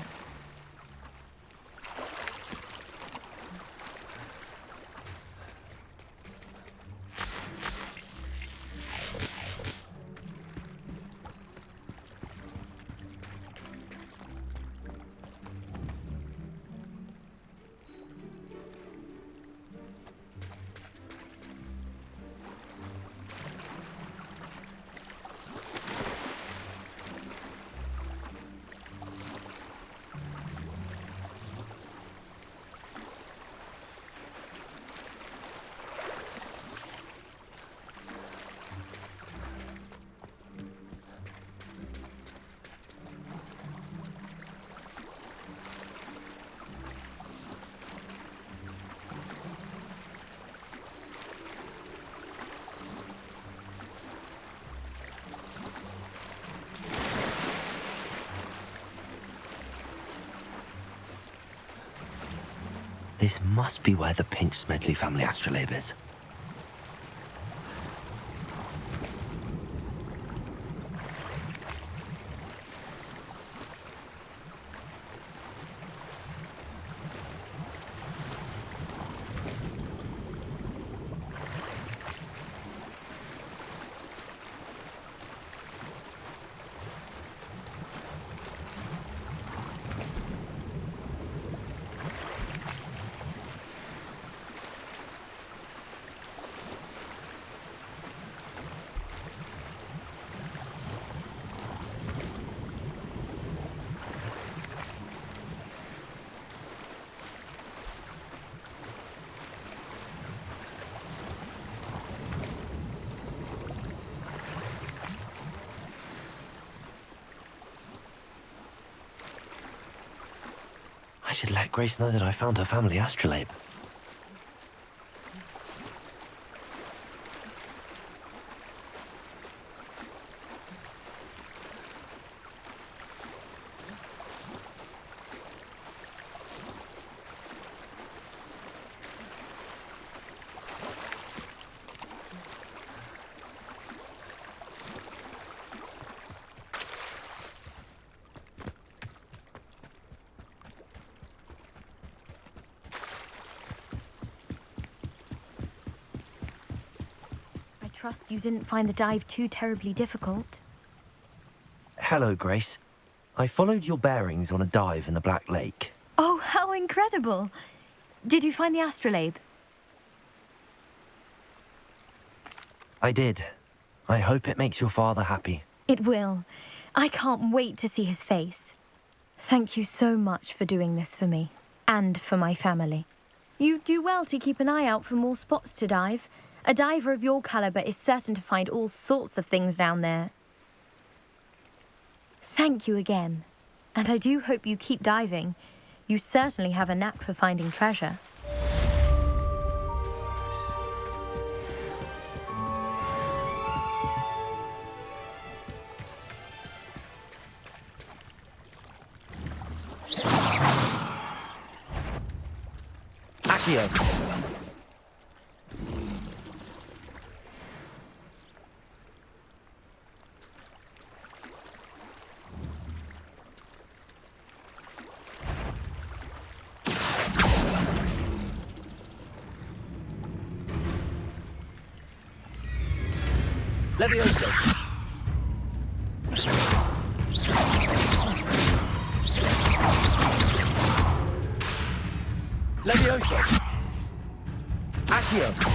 This must be where the Pinch Smedley family astrolabe is. I should let Grace know that I found her family astrolabe. I trust you didn't find the dive too terribly difficult. Hello, Grace. I followed your bearings on a dive in the Black Lake. Oh, how incredible! Did you find the astrolabe? I did. I hope it makes your father happy. It will. I can't wait to see his face. Thank you so much for doing this for me, and for my family. You do well to keep an eye out for more spots to dive. A diver of your caliber is certain to find all sorts of things down there. Thank you again. And I do hope you keep diving. You certainly have a knack for finding treasure. Accio. Levioso. Levioso. Accio.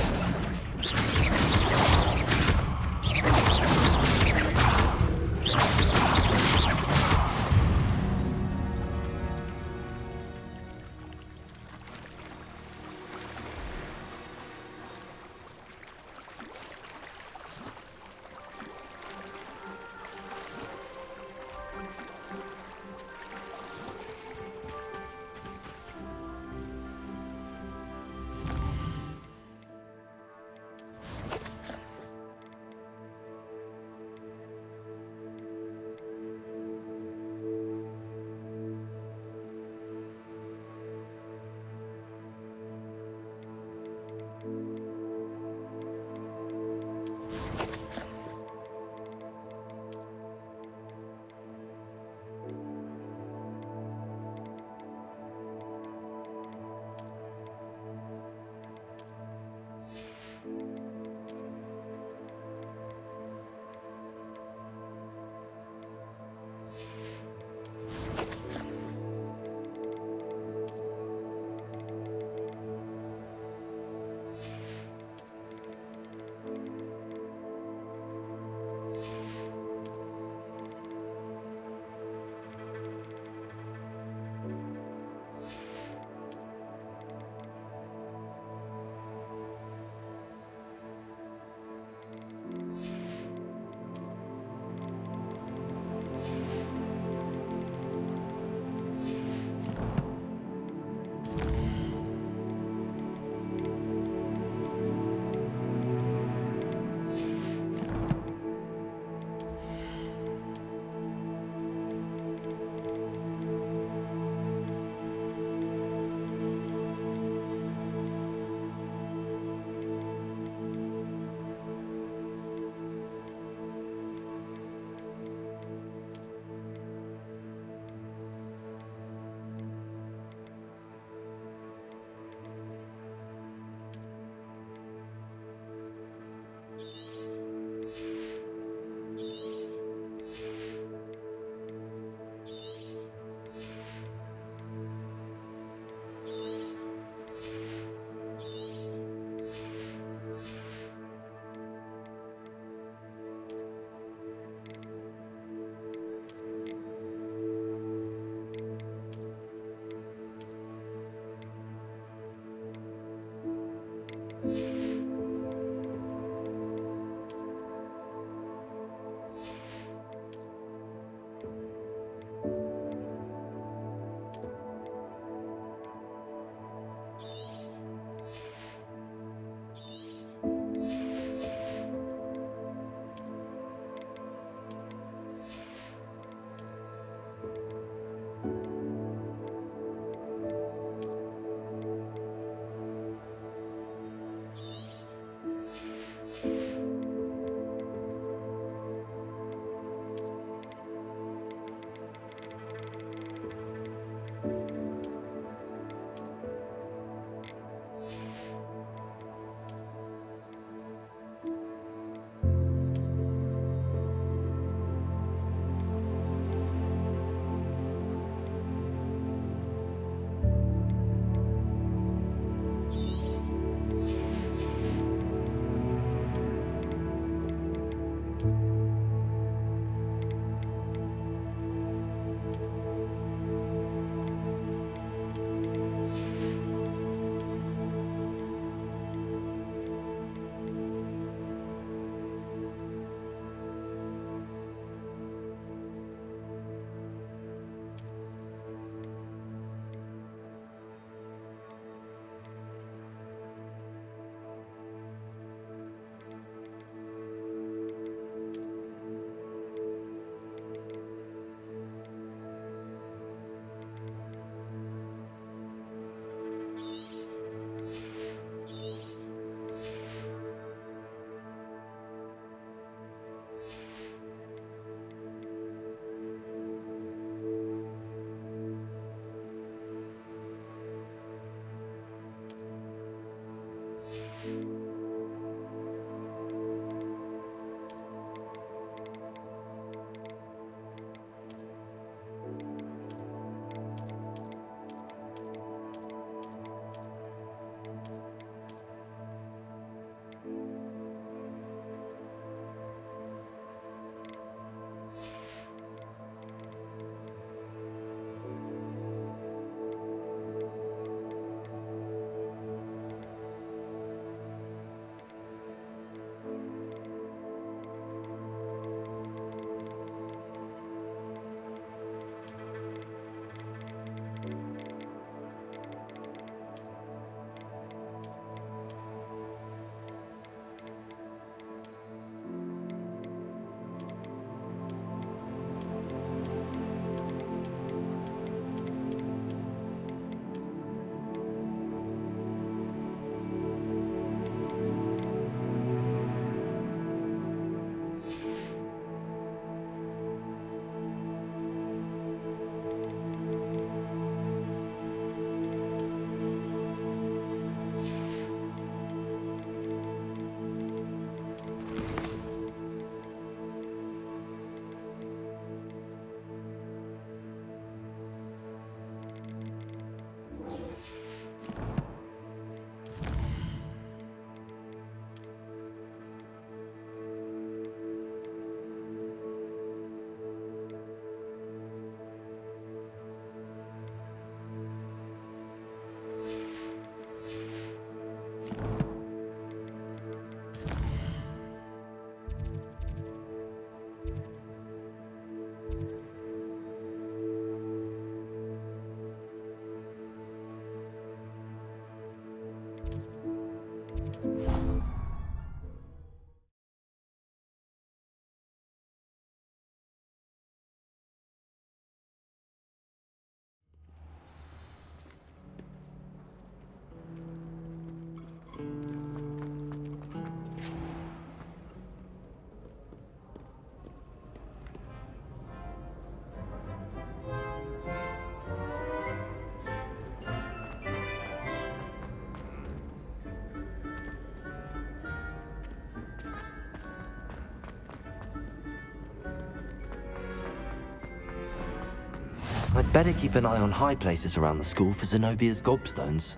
I'd better keep an eye on high places around the school for Zenobia's gobstones.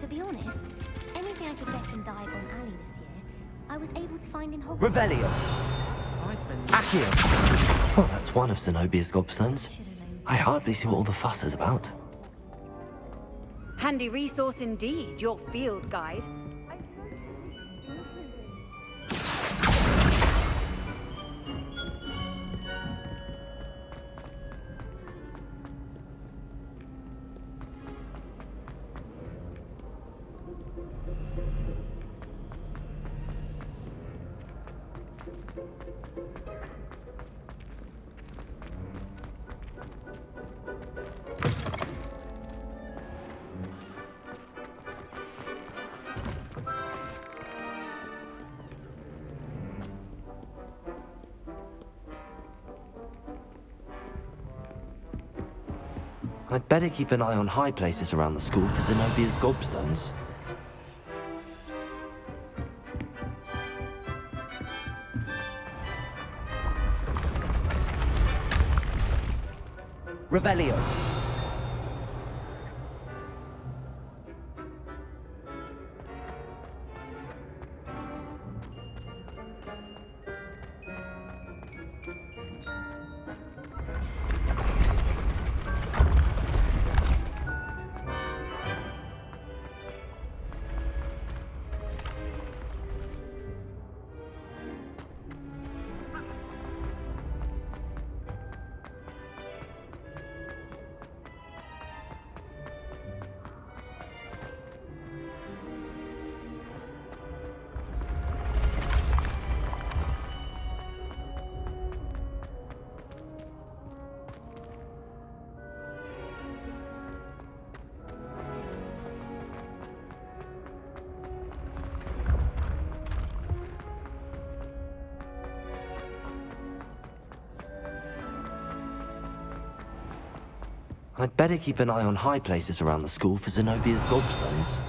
To be honest, anything I could get in Diagon Alley this year, I was able to find in Hogwarts. Revelio. Accio. Well, that's one of Zenobia's gobstones. I hardly see what all the fuss is about. Handy resource indeed, your field guide. I'd better keep an eye on high places around the school for Zenobia's gobstones. Revelio. I'd better keep an eye on high places around the school for Zenobia's gobstones.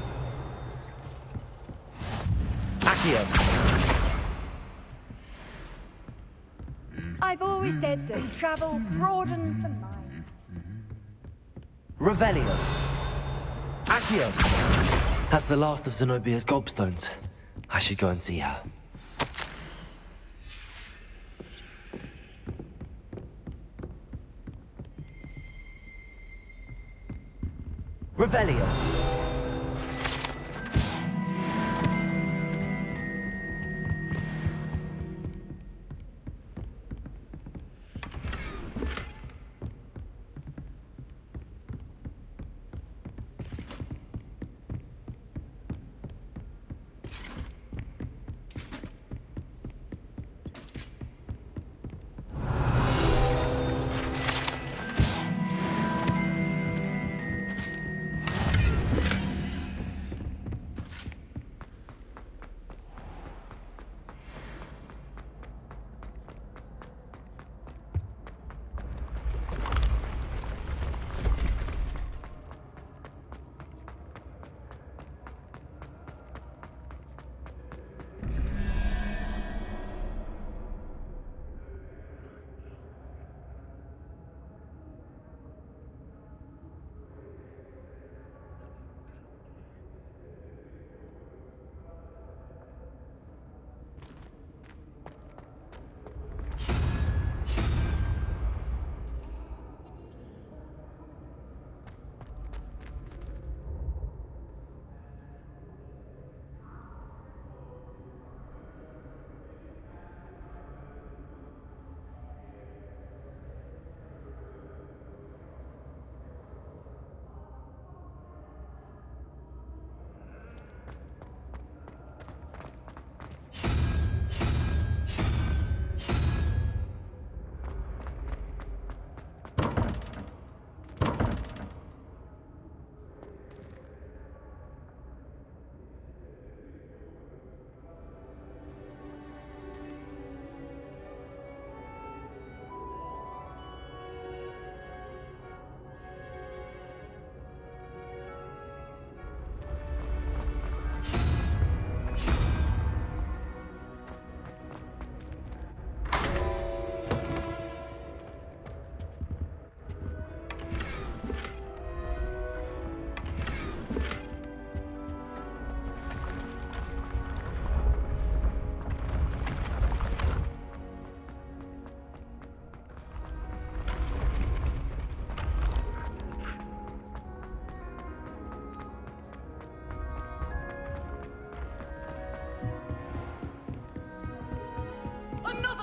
Accio. I've always said that travel broadens the mind. Revelio. Accio. That's the last of Zenobia's gobstones. I should go and see her. Revelio.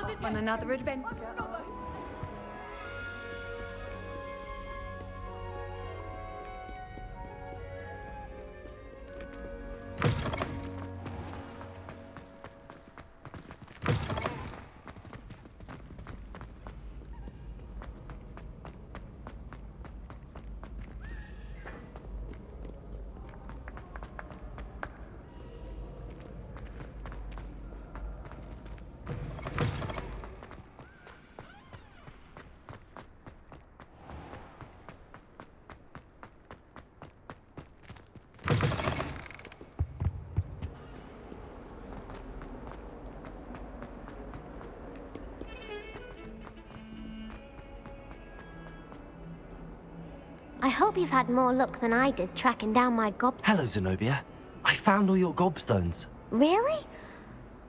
off on another adventure. I hope you've had more luck than I did tracking down my gobstones. Hello, Zenobia. I found all your gobstones. Really?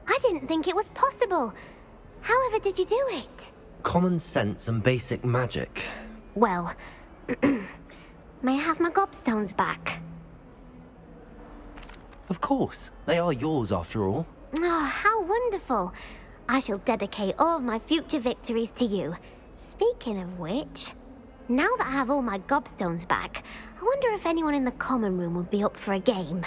I didn't think it was possible. However did you do it? Common sense and basic magic. Well, may I have my gobstones back? Of course. They are yours after all. Oh, how wonderful. I shall dedicate all of my future victories to you. Speaking of which, now that I have all my gobstones back, I wonder if anyone in the common room would be up for a game.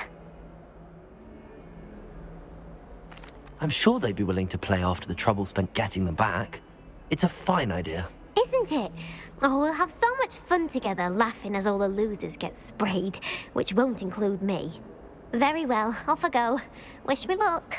I'm sure they'd be willing to play after the trouble spent getting them back. It's a fine idea. Isn't it? Oh, we'll have so much fun together laughing as all the losers get sprayed, which won't include me. Very well, off I go. Wish me luck.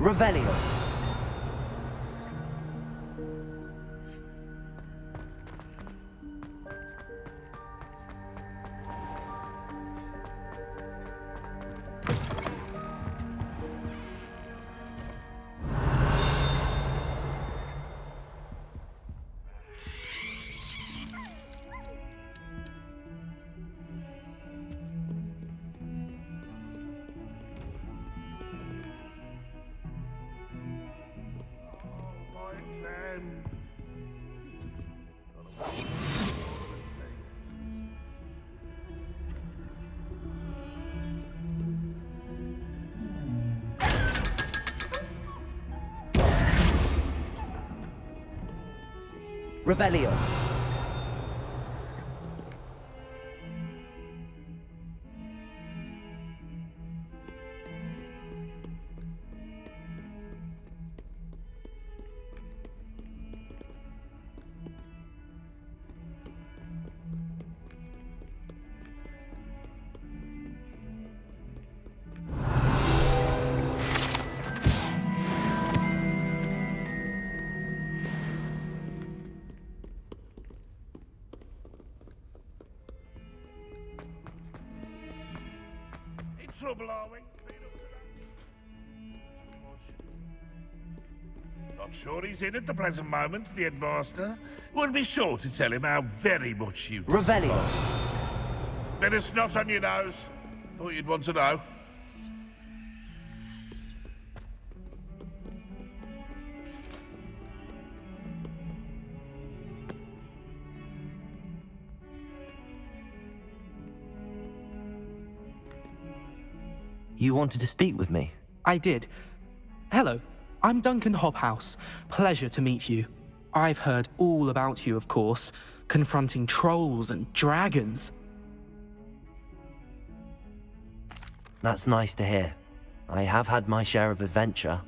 Revelio. Revelio. Trouble, are we? Not sure he's in at the present moment, the headmaster. We'll be sure to tell him how very much you Revelio. Bit of snot on your nose. Thought you'd want to know. You wanted to speak with me? I did. Hello, I'm Duncan Hobhouse. Pleasure to meet you. I've heard all about you, of course, confronting trolls and dragons. That's nice to hear. I have had my share of adventure.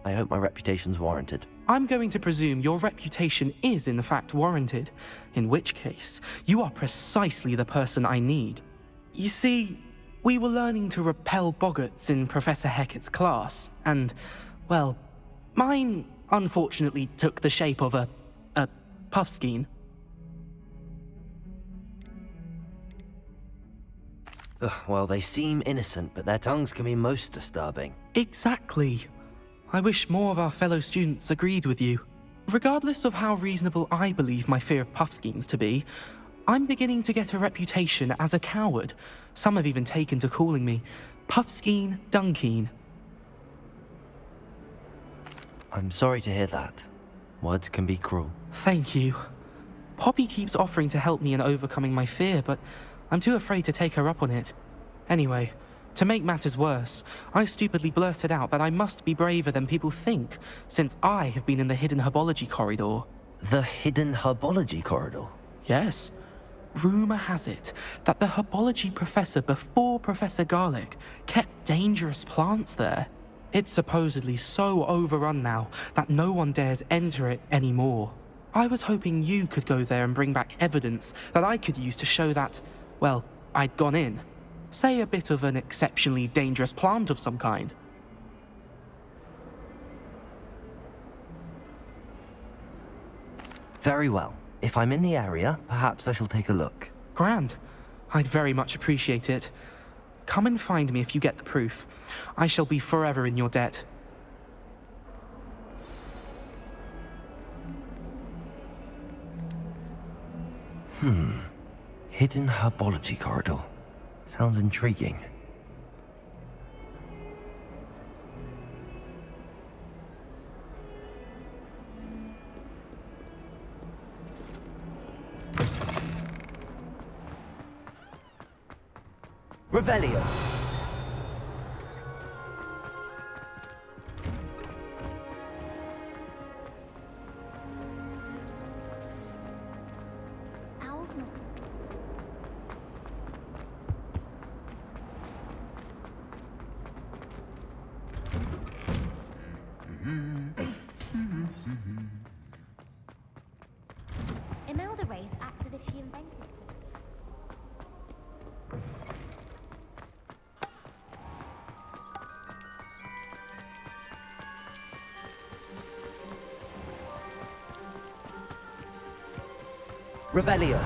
I hope my reputation's warranted. I'm going to presume your reputation is in fact warranted, in which case, you are precisely the person I need. You see, we were learning to repel boggarts in Professor Hecat's class, and, well, mine unfortunately took the shape of a puffskein. Well, they seem innocent, but their tongues can be most disturbing. Exactly. I wish more of our fellow students agreed with you. Regardless of how reasonable I believe my fear of puffskeins to be, I'm beginning to get a reputation as a coward. Some have even taken to calling me Puffskeen Dunkeen. I'm sorry to hear that. Words can be cruel. Thank you. Poppy keeps offering to help me in overcoming my fear, but I'm too afraid to take her up on it. Anyway, to make matters worse, I stupidly blurted out that I must be braver than people think, since I have been in the hidden herbology corridor. The hidden herbology corridor? Yes. Rumour has it that the herbology professor before Professor Garlic kept dangerous plants there. It's supposedly so overrun now that no one dares enter it anymore. I was hoping you could go there and bring back evidence that I could use to show that, well, I'd gone in. Say a bit of an exceptionally dangerous plant of some kind. Very well. If I'm in the area, perhaps I shall take a look. Grand. I'd very much appreciate it. Come and find me if you get the proof. I shall be forever in your debt. Hidden herbology corridor. Sounds intriguing. Revelio. Imelda Race acts as if she invented it. Revelio.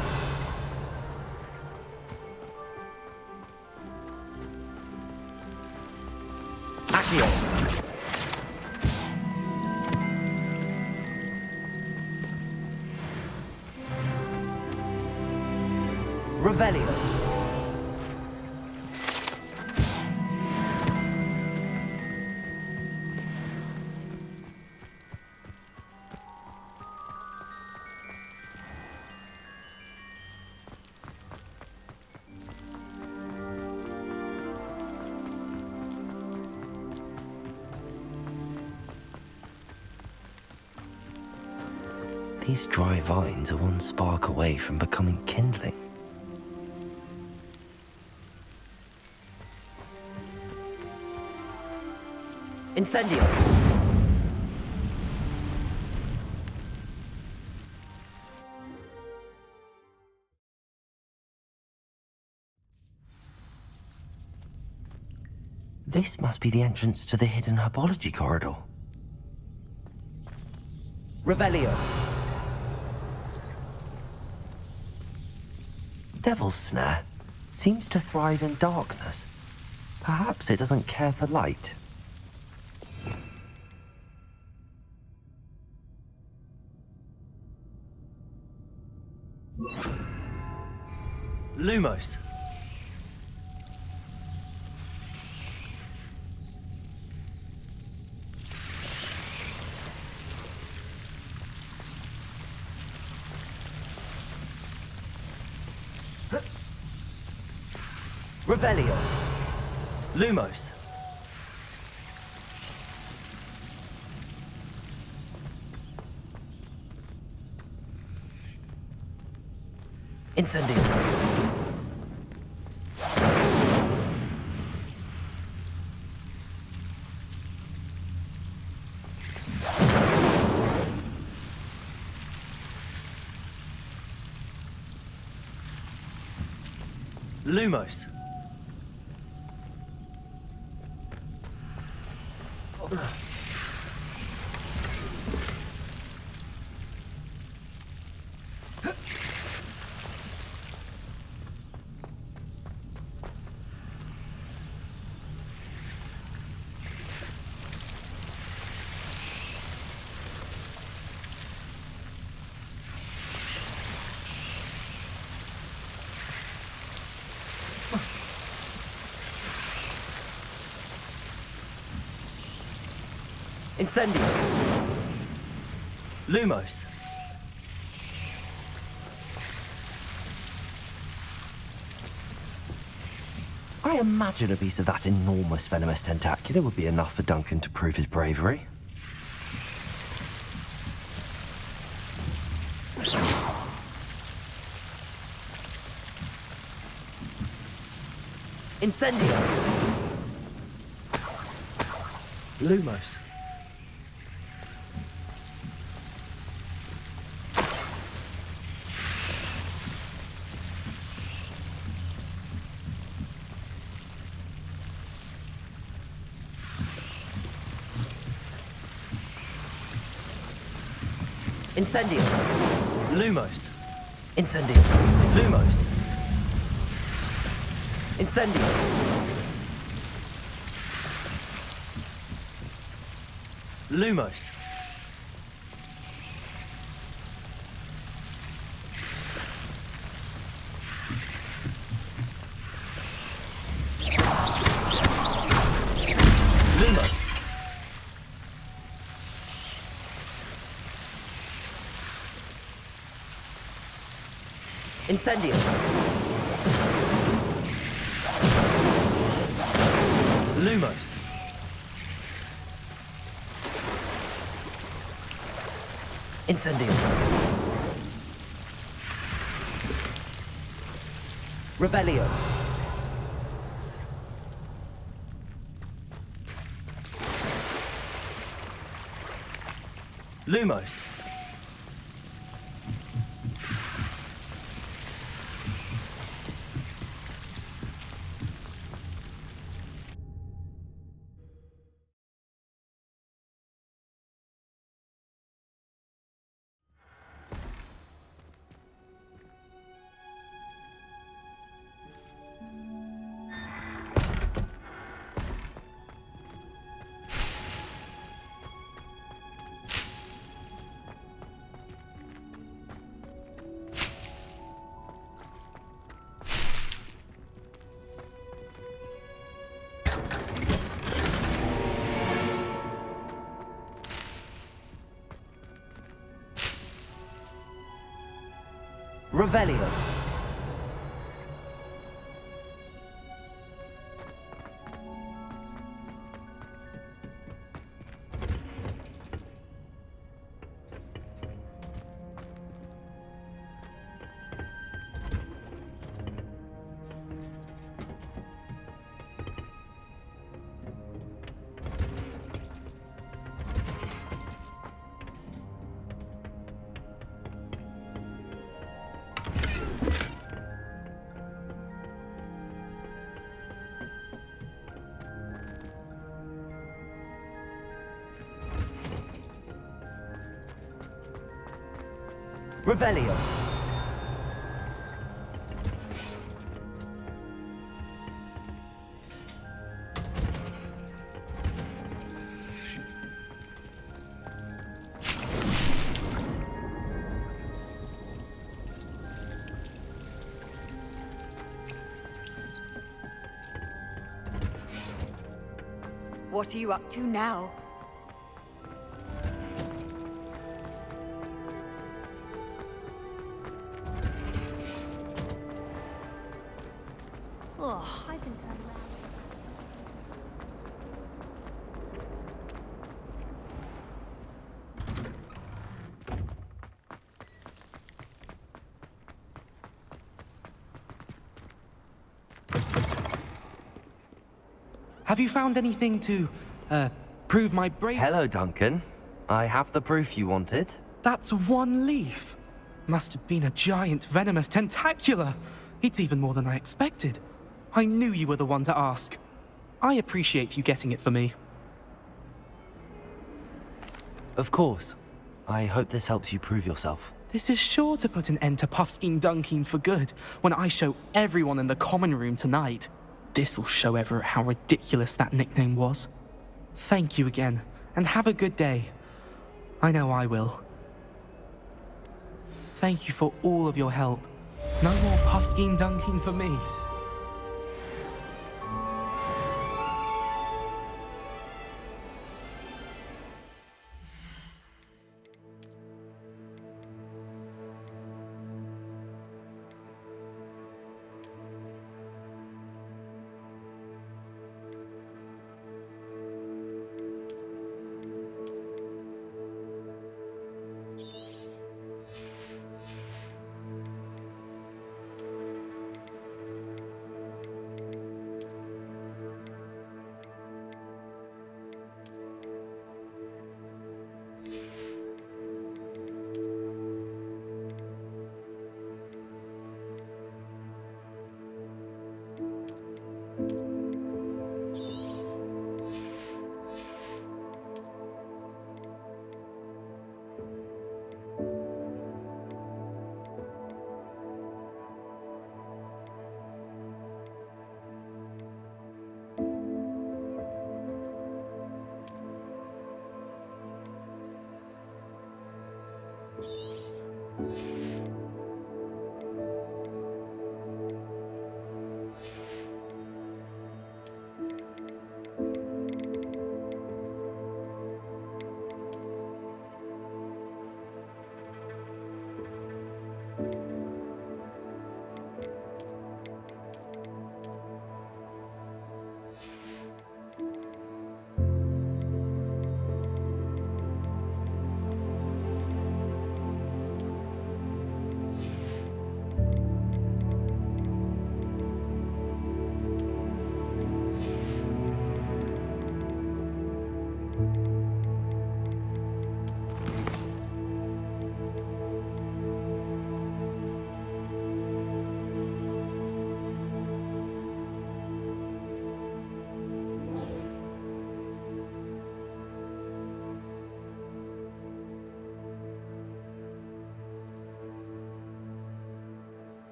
Accio. Revelio. These dry vines are one spark away from becoming kindling. Incendio. This must be the entrance to the hidden herbology corridor. Revelio. Devil's Snare seems to thrive in darkness. Perhaps it doesn't care for light. Lumos. Revelio. Lumos. Incendio. Lumos. Incendio. Lumos. I imagine a piece of that enormous venomous tentacula would be enough for Duncan to prove his bravery. Incendio. Lumos. Incendio. Lumos. Incendio. Lumos. Incendio. Lumos. Lumos. Incendio. Lumos. Incendio. Revelio. Lumos. Revelio. Revelio. What are you up to now? Oh, I've been turned around. Have you found anything to, prove my bravery? Hello, Duncan. I have the proof you wanted. That's one leaf. Must have been a giant venomous tentacula. It's even more than I expected. I knew you were the one to ask. I appreciate you getting it for me. Of course. I hope this helps you prove yourself. This is sure to put an end to Puffskein Dunkin for good when I show everyone in the common room tonight. This'll show Everett how ridiculous that nickname was. Thank you again, and have a good day. I know I will. Thank you for all of your help. No more Puffskein Dunkin for me.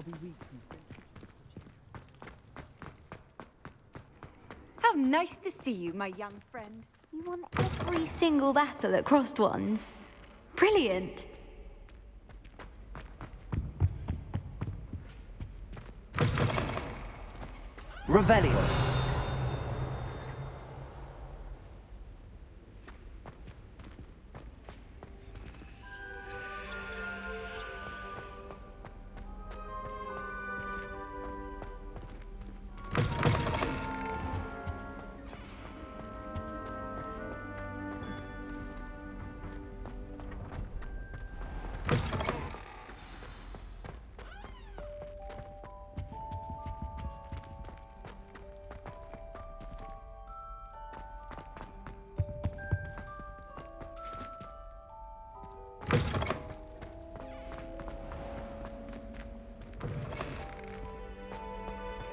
I'll be weak. How nice to see you, my young friend. You won every single battle at Crossed Ones. Brilliant. Revelio.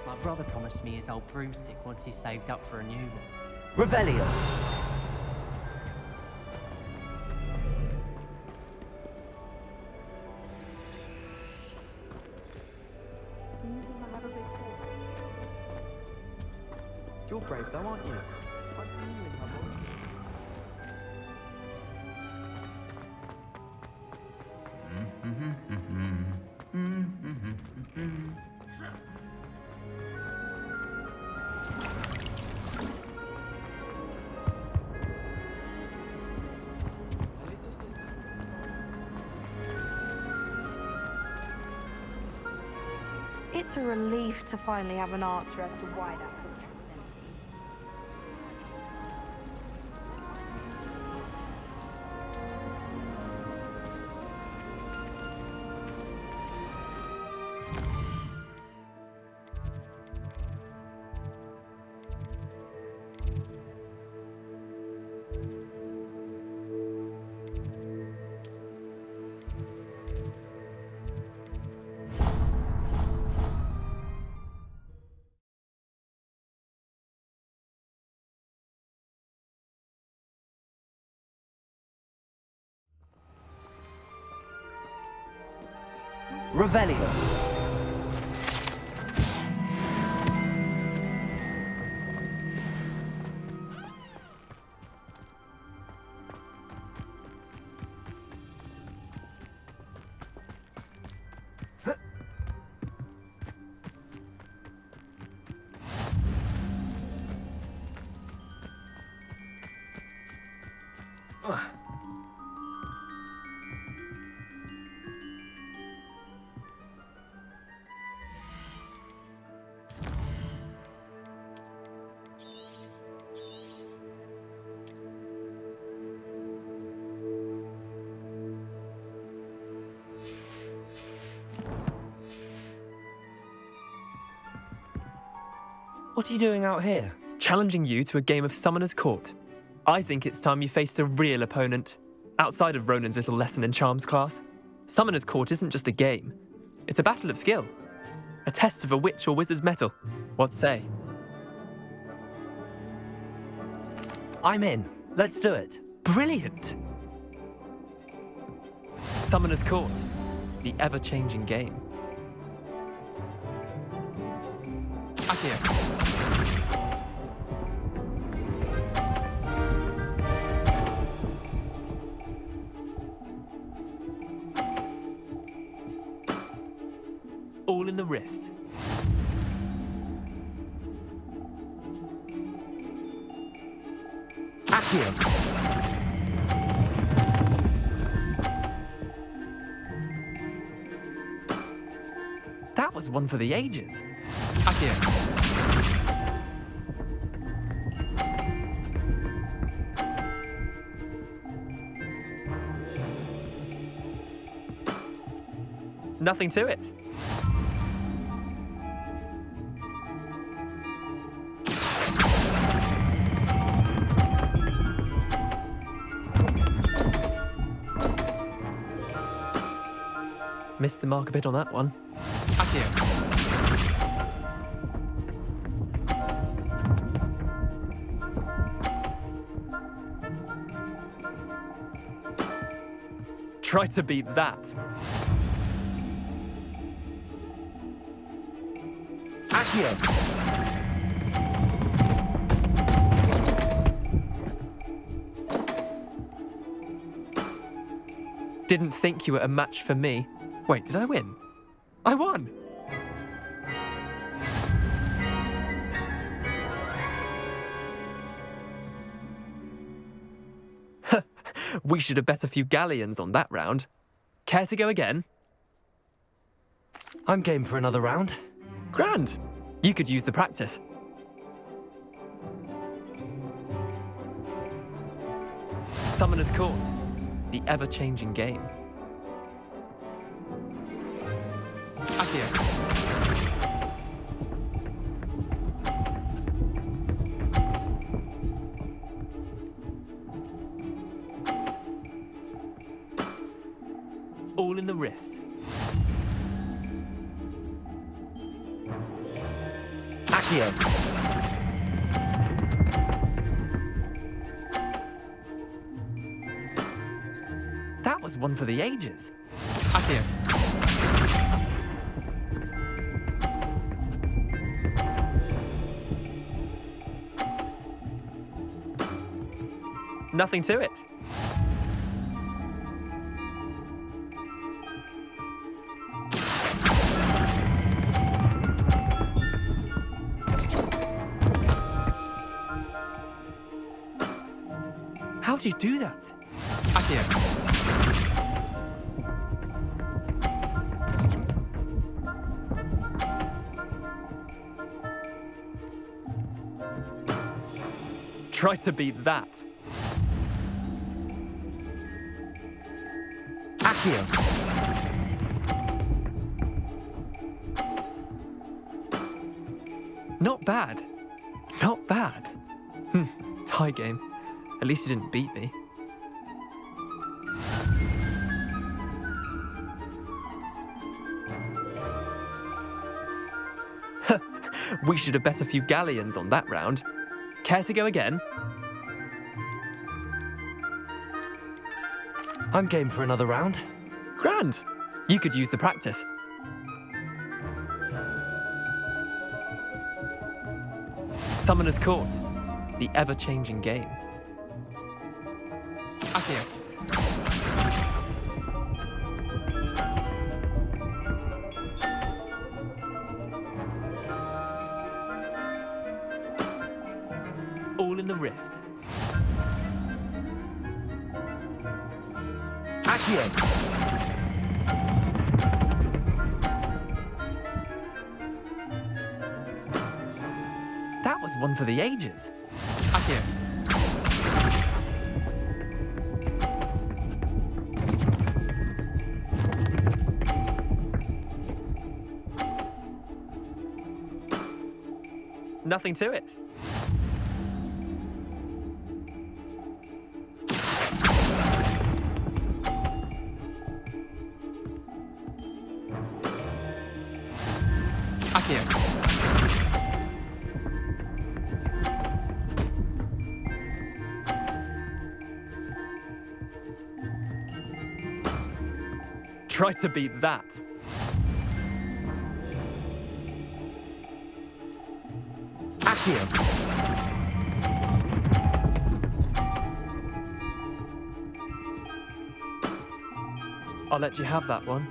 My brother promised me his old broomstick once he's saved up for a new one. Revelio. You're brave though, aren't you? It's a relief to finally have an answer as to why that portrait was empty. Revelio. What are you doing out here? Challenging you to a game of Summoner's Court. I think it's time you faced a real opponent, outside of Ronan's little lesson in charms class. Summoner's Court isn't just a game. It's a battle of skill. A test of a witch or wizard's mettle. What say? I'm in. Let's do it. Brilliant! Summoner's Court. The ever-changing game. Akio. All in the wrist. Akio. That was one for the ages. Akio. Nothing to it. Missed the mark a bit on that one. Akio. Try to beat that. Accio. Didn't think you were a match for me. Wait, did I win? I won! We should have bet a few galleons on that round. Care to go again? I'm game for another round. Grand. You could use the practice. Summoner's Court. The ever-changing game. Accio. All in the wrist. Accio. That was one for the ages. Accio. Nothing to it. How'd you do that? Accio. Try to beat that. Accio. Not bad. Not bad. Tie game. At least you didn't beat me. We should have bet a few galleons on that round. Care to go again? I'm game for another round. Grand. You could use the practice. Summoner's Court. The ever-changing game. Accio. All in the wrist. Accio. That was one for the ages. Accio. Nothing to it. Accio. Try to beat that. Accio. I'll let you have that one.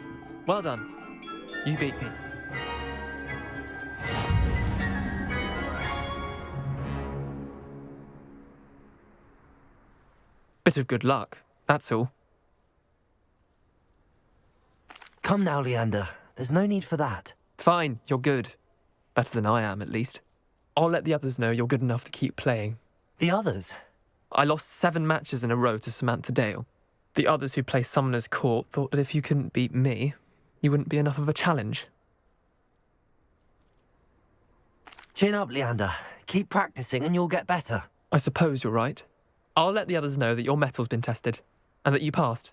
Well done. You beat me. Bit of good luck, that's all. Come now, Leander. There's no need for that. Fine, you're good. Better than I am, at least. I'll let the others know you're good enough to keep playing. The others? I lost 7 matches in a row to Samantha Dale. The others who play Summoner's Court thought that if you couldn't beat me, you wouldn't be enough of a challenge. Chin up, Leander. Keep practicing and you'll get better. I suppose you're right. I'll let the others know that your metal's been tested, and that you passed.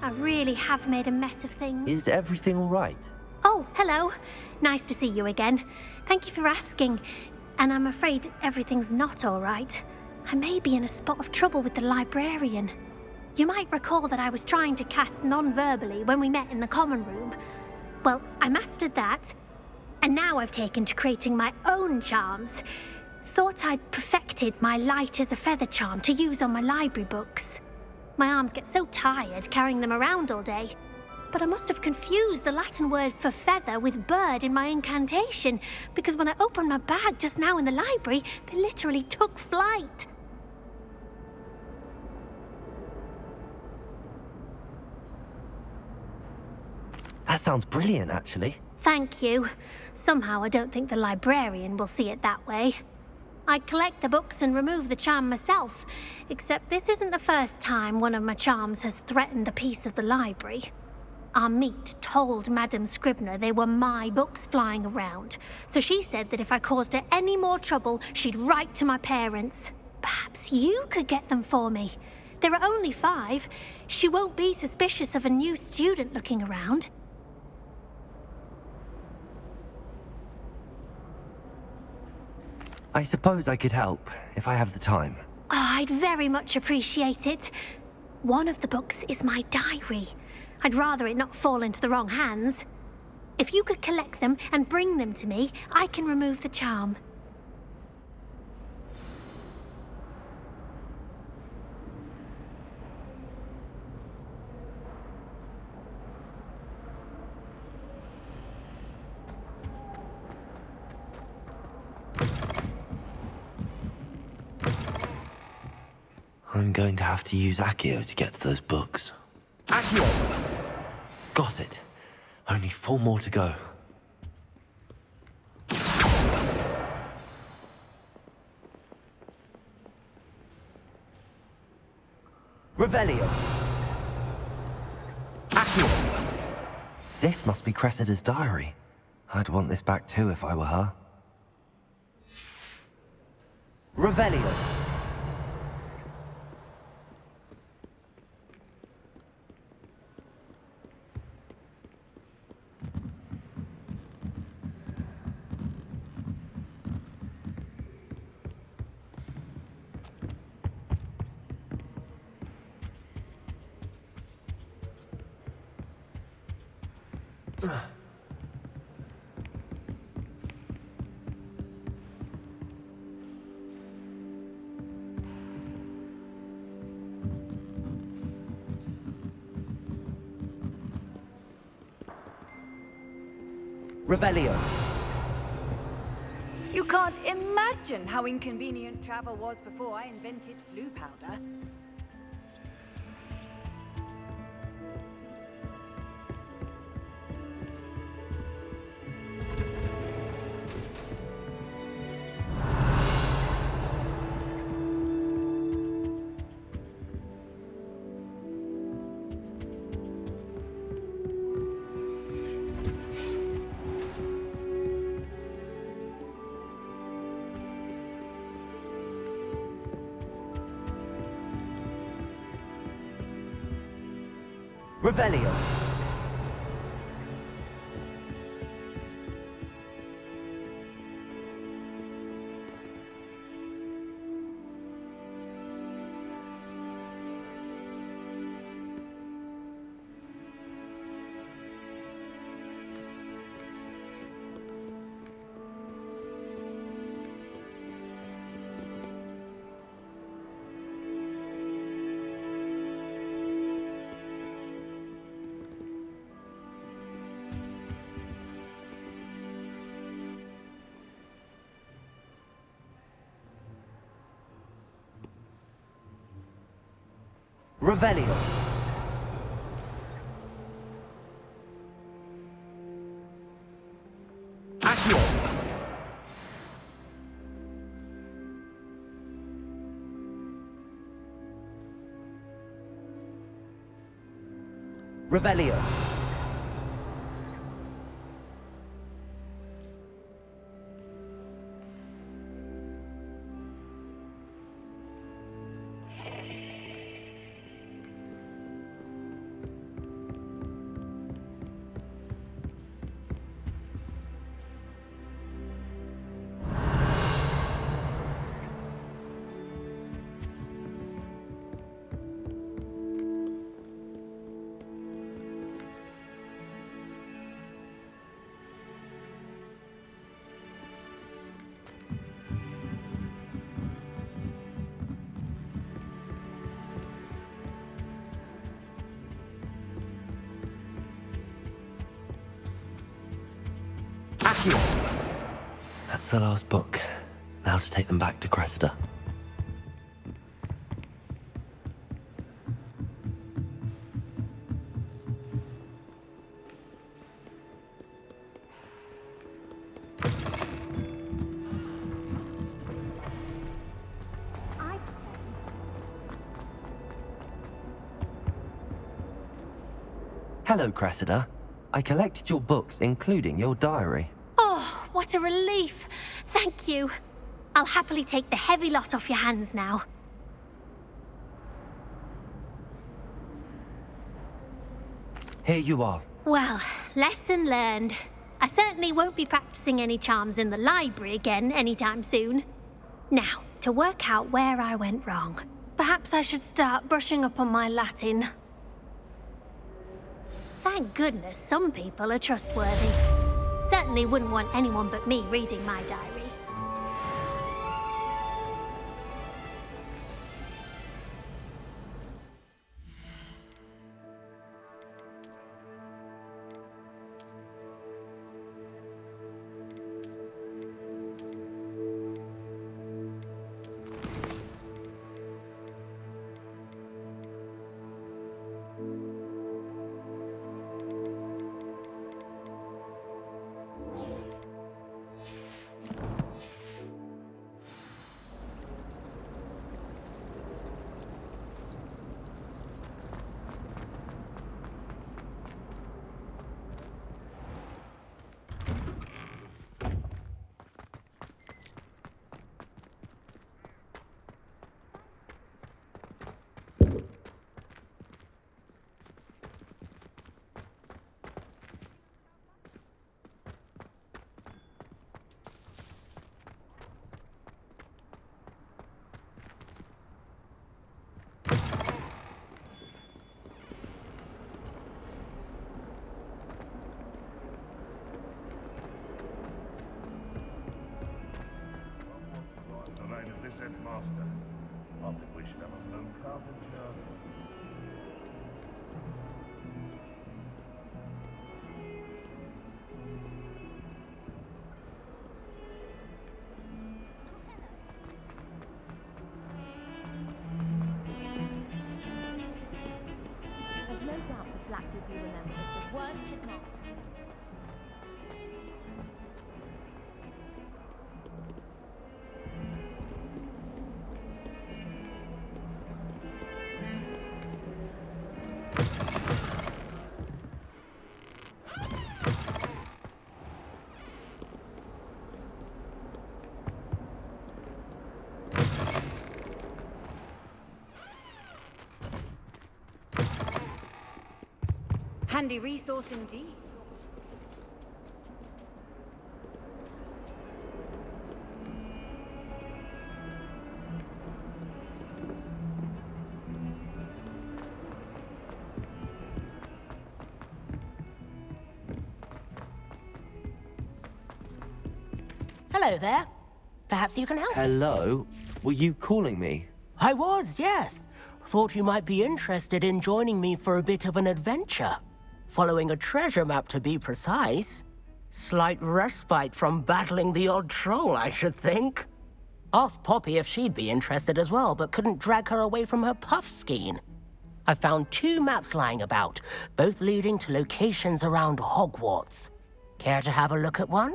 I really have made a mess of things. Is everything all right? Oh, hello. Nice to see you again. Thank you for asking. And I'm afraid everything's not all right. I may be in a spot of trouble with the librarian. You might recall that I was trying to cast non-verbally when we met in the common room. Well, I mastered that. And now I've taken to creating my own charms. Thought I'd perfected my light as a feather charm to use on my library books. My arms get so tired carrying them around all day. But I must have confused the Latin word for feather with bird in my incantation, because when I opened my bag just now in the library, they literally took flight. That sounds brilliant, actually. Thank you. Somehow I don't think the librarian will see it that way. I collect the books and remove the charm myself, except this isn't the first time one of my charms has threatened the peace of the library. Our meet told Madame Scribner they were my books flying around, so she said that if I caused her any more trouble, she'd write to my parents. Perhaps you could get them for me. There are only 5. She won't be suspicious of a new student looking around. I suppose I could help, if I have the time. Oh, I'd very much appreciate it. One of the books is my diary. I'd rather it not fall into the wrong hands. If you could collect them and bring them to me, I can remove the charm. I'm going to have to use Accio to get to those books. Accio! Got it. Only 4 more to go. Revelio! Accio! This must be Cressida's diary. I'd want this back too if I were her. Revelio! Revelio. You can't imagine how inconvenient travel was before I invented blue powder. Revelio. Revelio. Accio. Revelio. That's the last book. Now to take them back to Cressida. Hello, Cressida. I collected your books, including your diary. Oh, what a relief. Thank you. I'll happily take the heavy lot off your hands now. Here you are. Well, lesson learned. I certainly won't be practicing any charms in the library again anytime soon. Now, to work out where I went wrong. Perhaps I should start brushing up on my Latin. Thank goodness some people are trustworthy. Certainly wouldn't want anyone but me reading my diary. Headmaster. I think we should have a home carpenter. There's no doubt the Black will be remembered as the worst headmaster. Handy resource indeed. Hello there. Perhaps you can help. Hello? Were you calling me? I was, yes. Thought you might be interested in joining me for a bit of an adventure. Following a treasure map, to be precise. Slight respite from battling the odd troll, I should think. Asked Poppy if she'd be interested as well, but couldn't drag her away from her puff skein. I found 2 maps lying about, both leading to locations around Hogwarts. Care to have a look at one?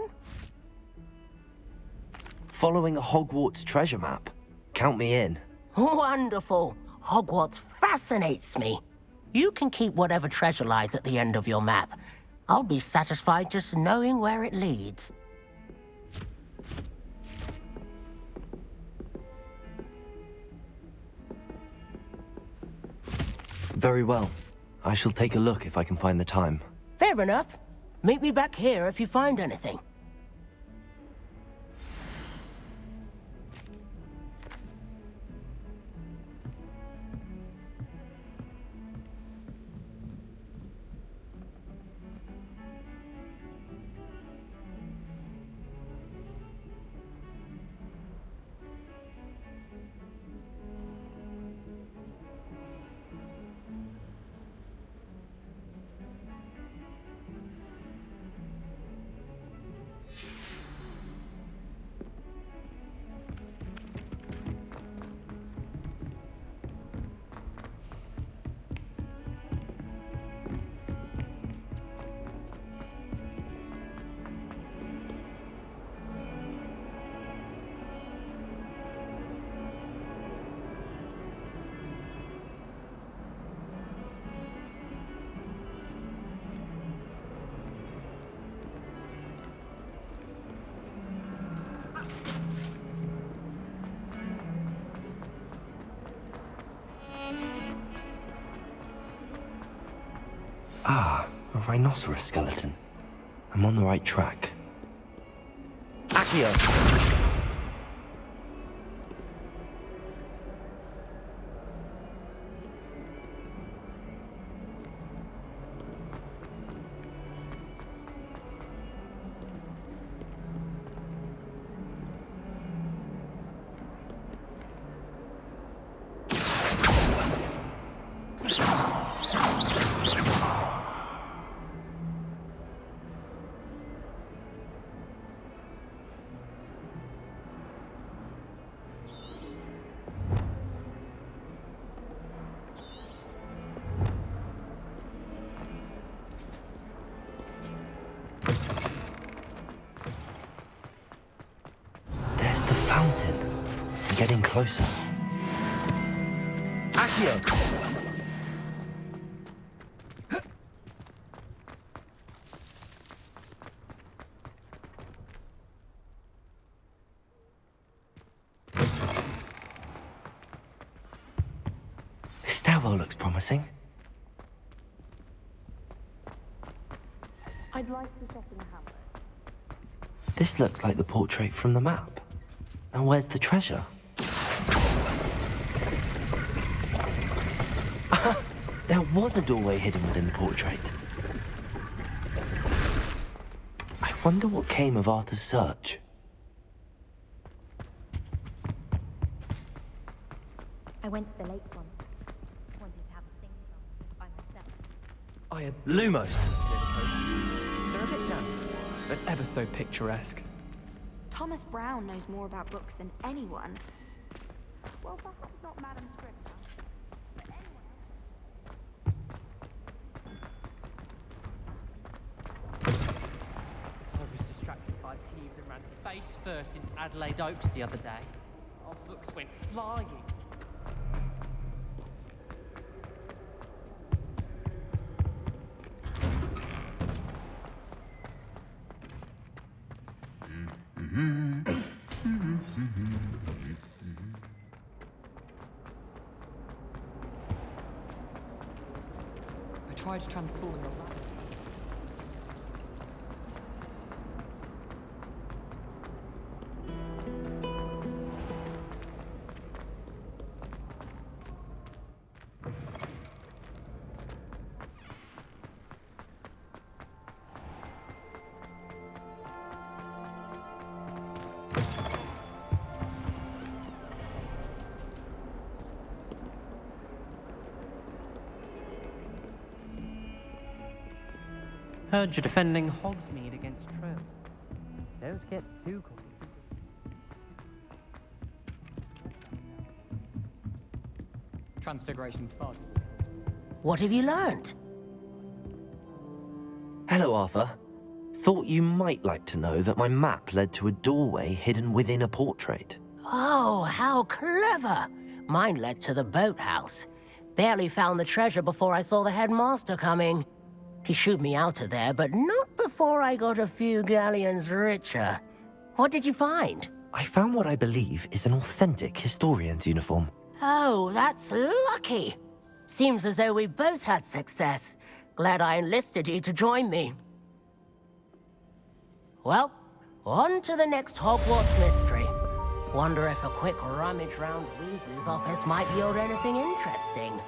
Following a Hogwarts treasure map? Count me in. Wonderful. Hogwarts fascinates me. You can keep whatever treasure lies at the end of your map. I'll be satisfied just knowing where it leads. Very well. I shall take a look if I can find the time. Fair enough. Meet me back here if you find anything. Ah, a rhinoceros skeleton. I'm on the right track. Accio! There's the fountain. I'm getting closer. Accio! This stairwell looks promising. I'd like to check in the hamlet. This looks like the portrait from the map. Now where's the treasure? There was a doorway hidden within the portrait. I wonder what came of Arthur's search. I went to the lake once. Wanted to have a sing-song just by myself. I had Lumos. They're a bit damp, but ever so picturesque. Thomas Brown knows more about books than anyone. Well, perhaps not Madam Scrivener, but anyone I was distracted by thieves and ran face first into Adelaide Oaks the other day. Our books went flying. I tried transforming the ladder. Heard you're defending Hogsmeade against Trill. Don't get too cocky. Transfiguration fun. What have you learned? Hello, Arthur. Thought you might like to know that my map led to a doorway hidden within a portrait. Oh, how clever! Mine led to the boathouse. Barely found the treasure before I saw the headmaster coming. He shooed me out of there, but not before I got a few galleons richer. What did you find? I found what I believe is an authentic historian's uniform. Oh, that's lucky. Seems as though we both had success. Glad I enlisted you to join me. Well, on to the next Hogwarts mystery. Wonder if a quick rummage round Weasley's office might yield anything interesting.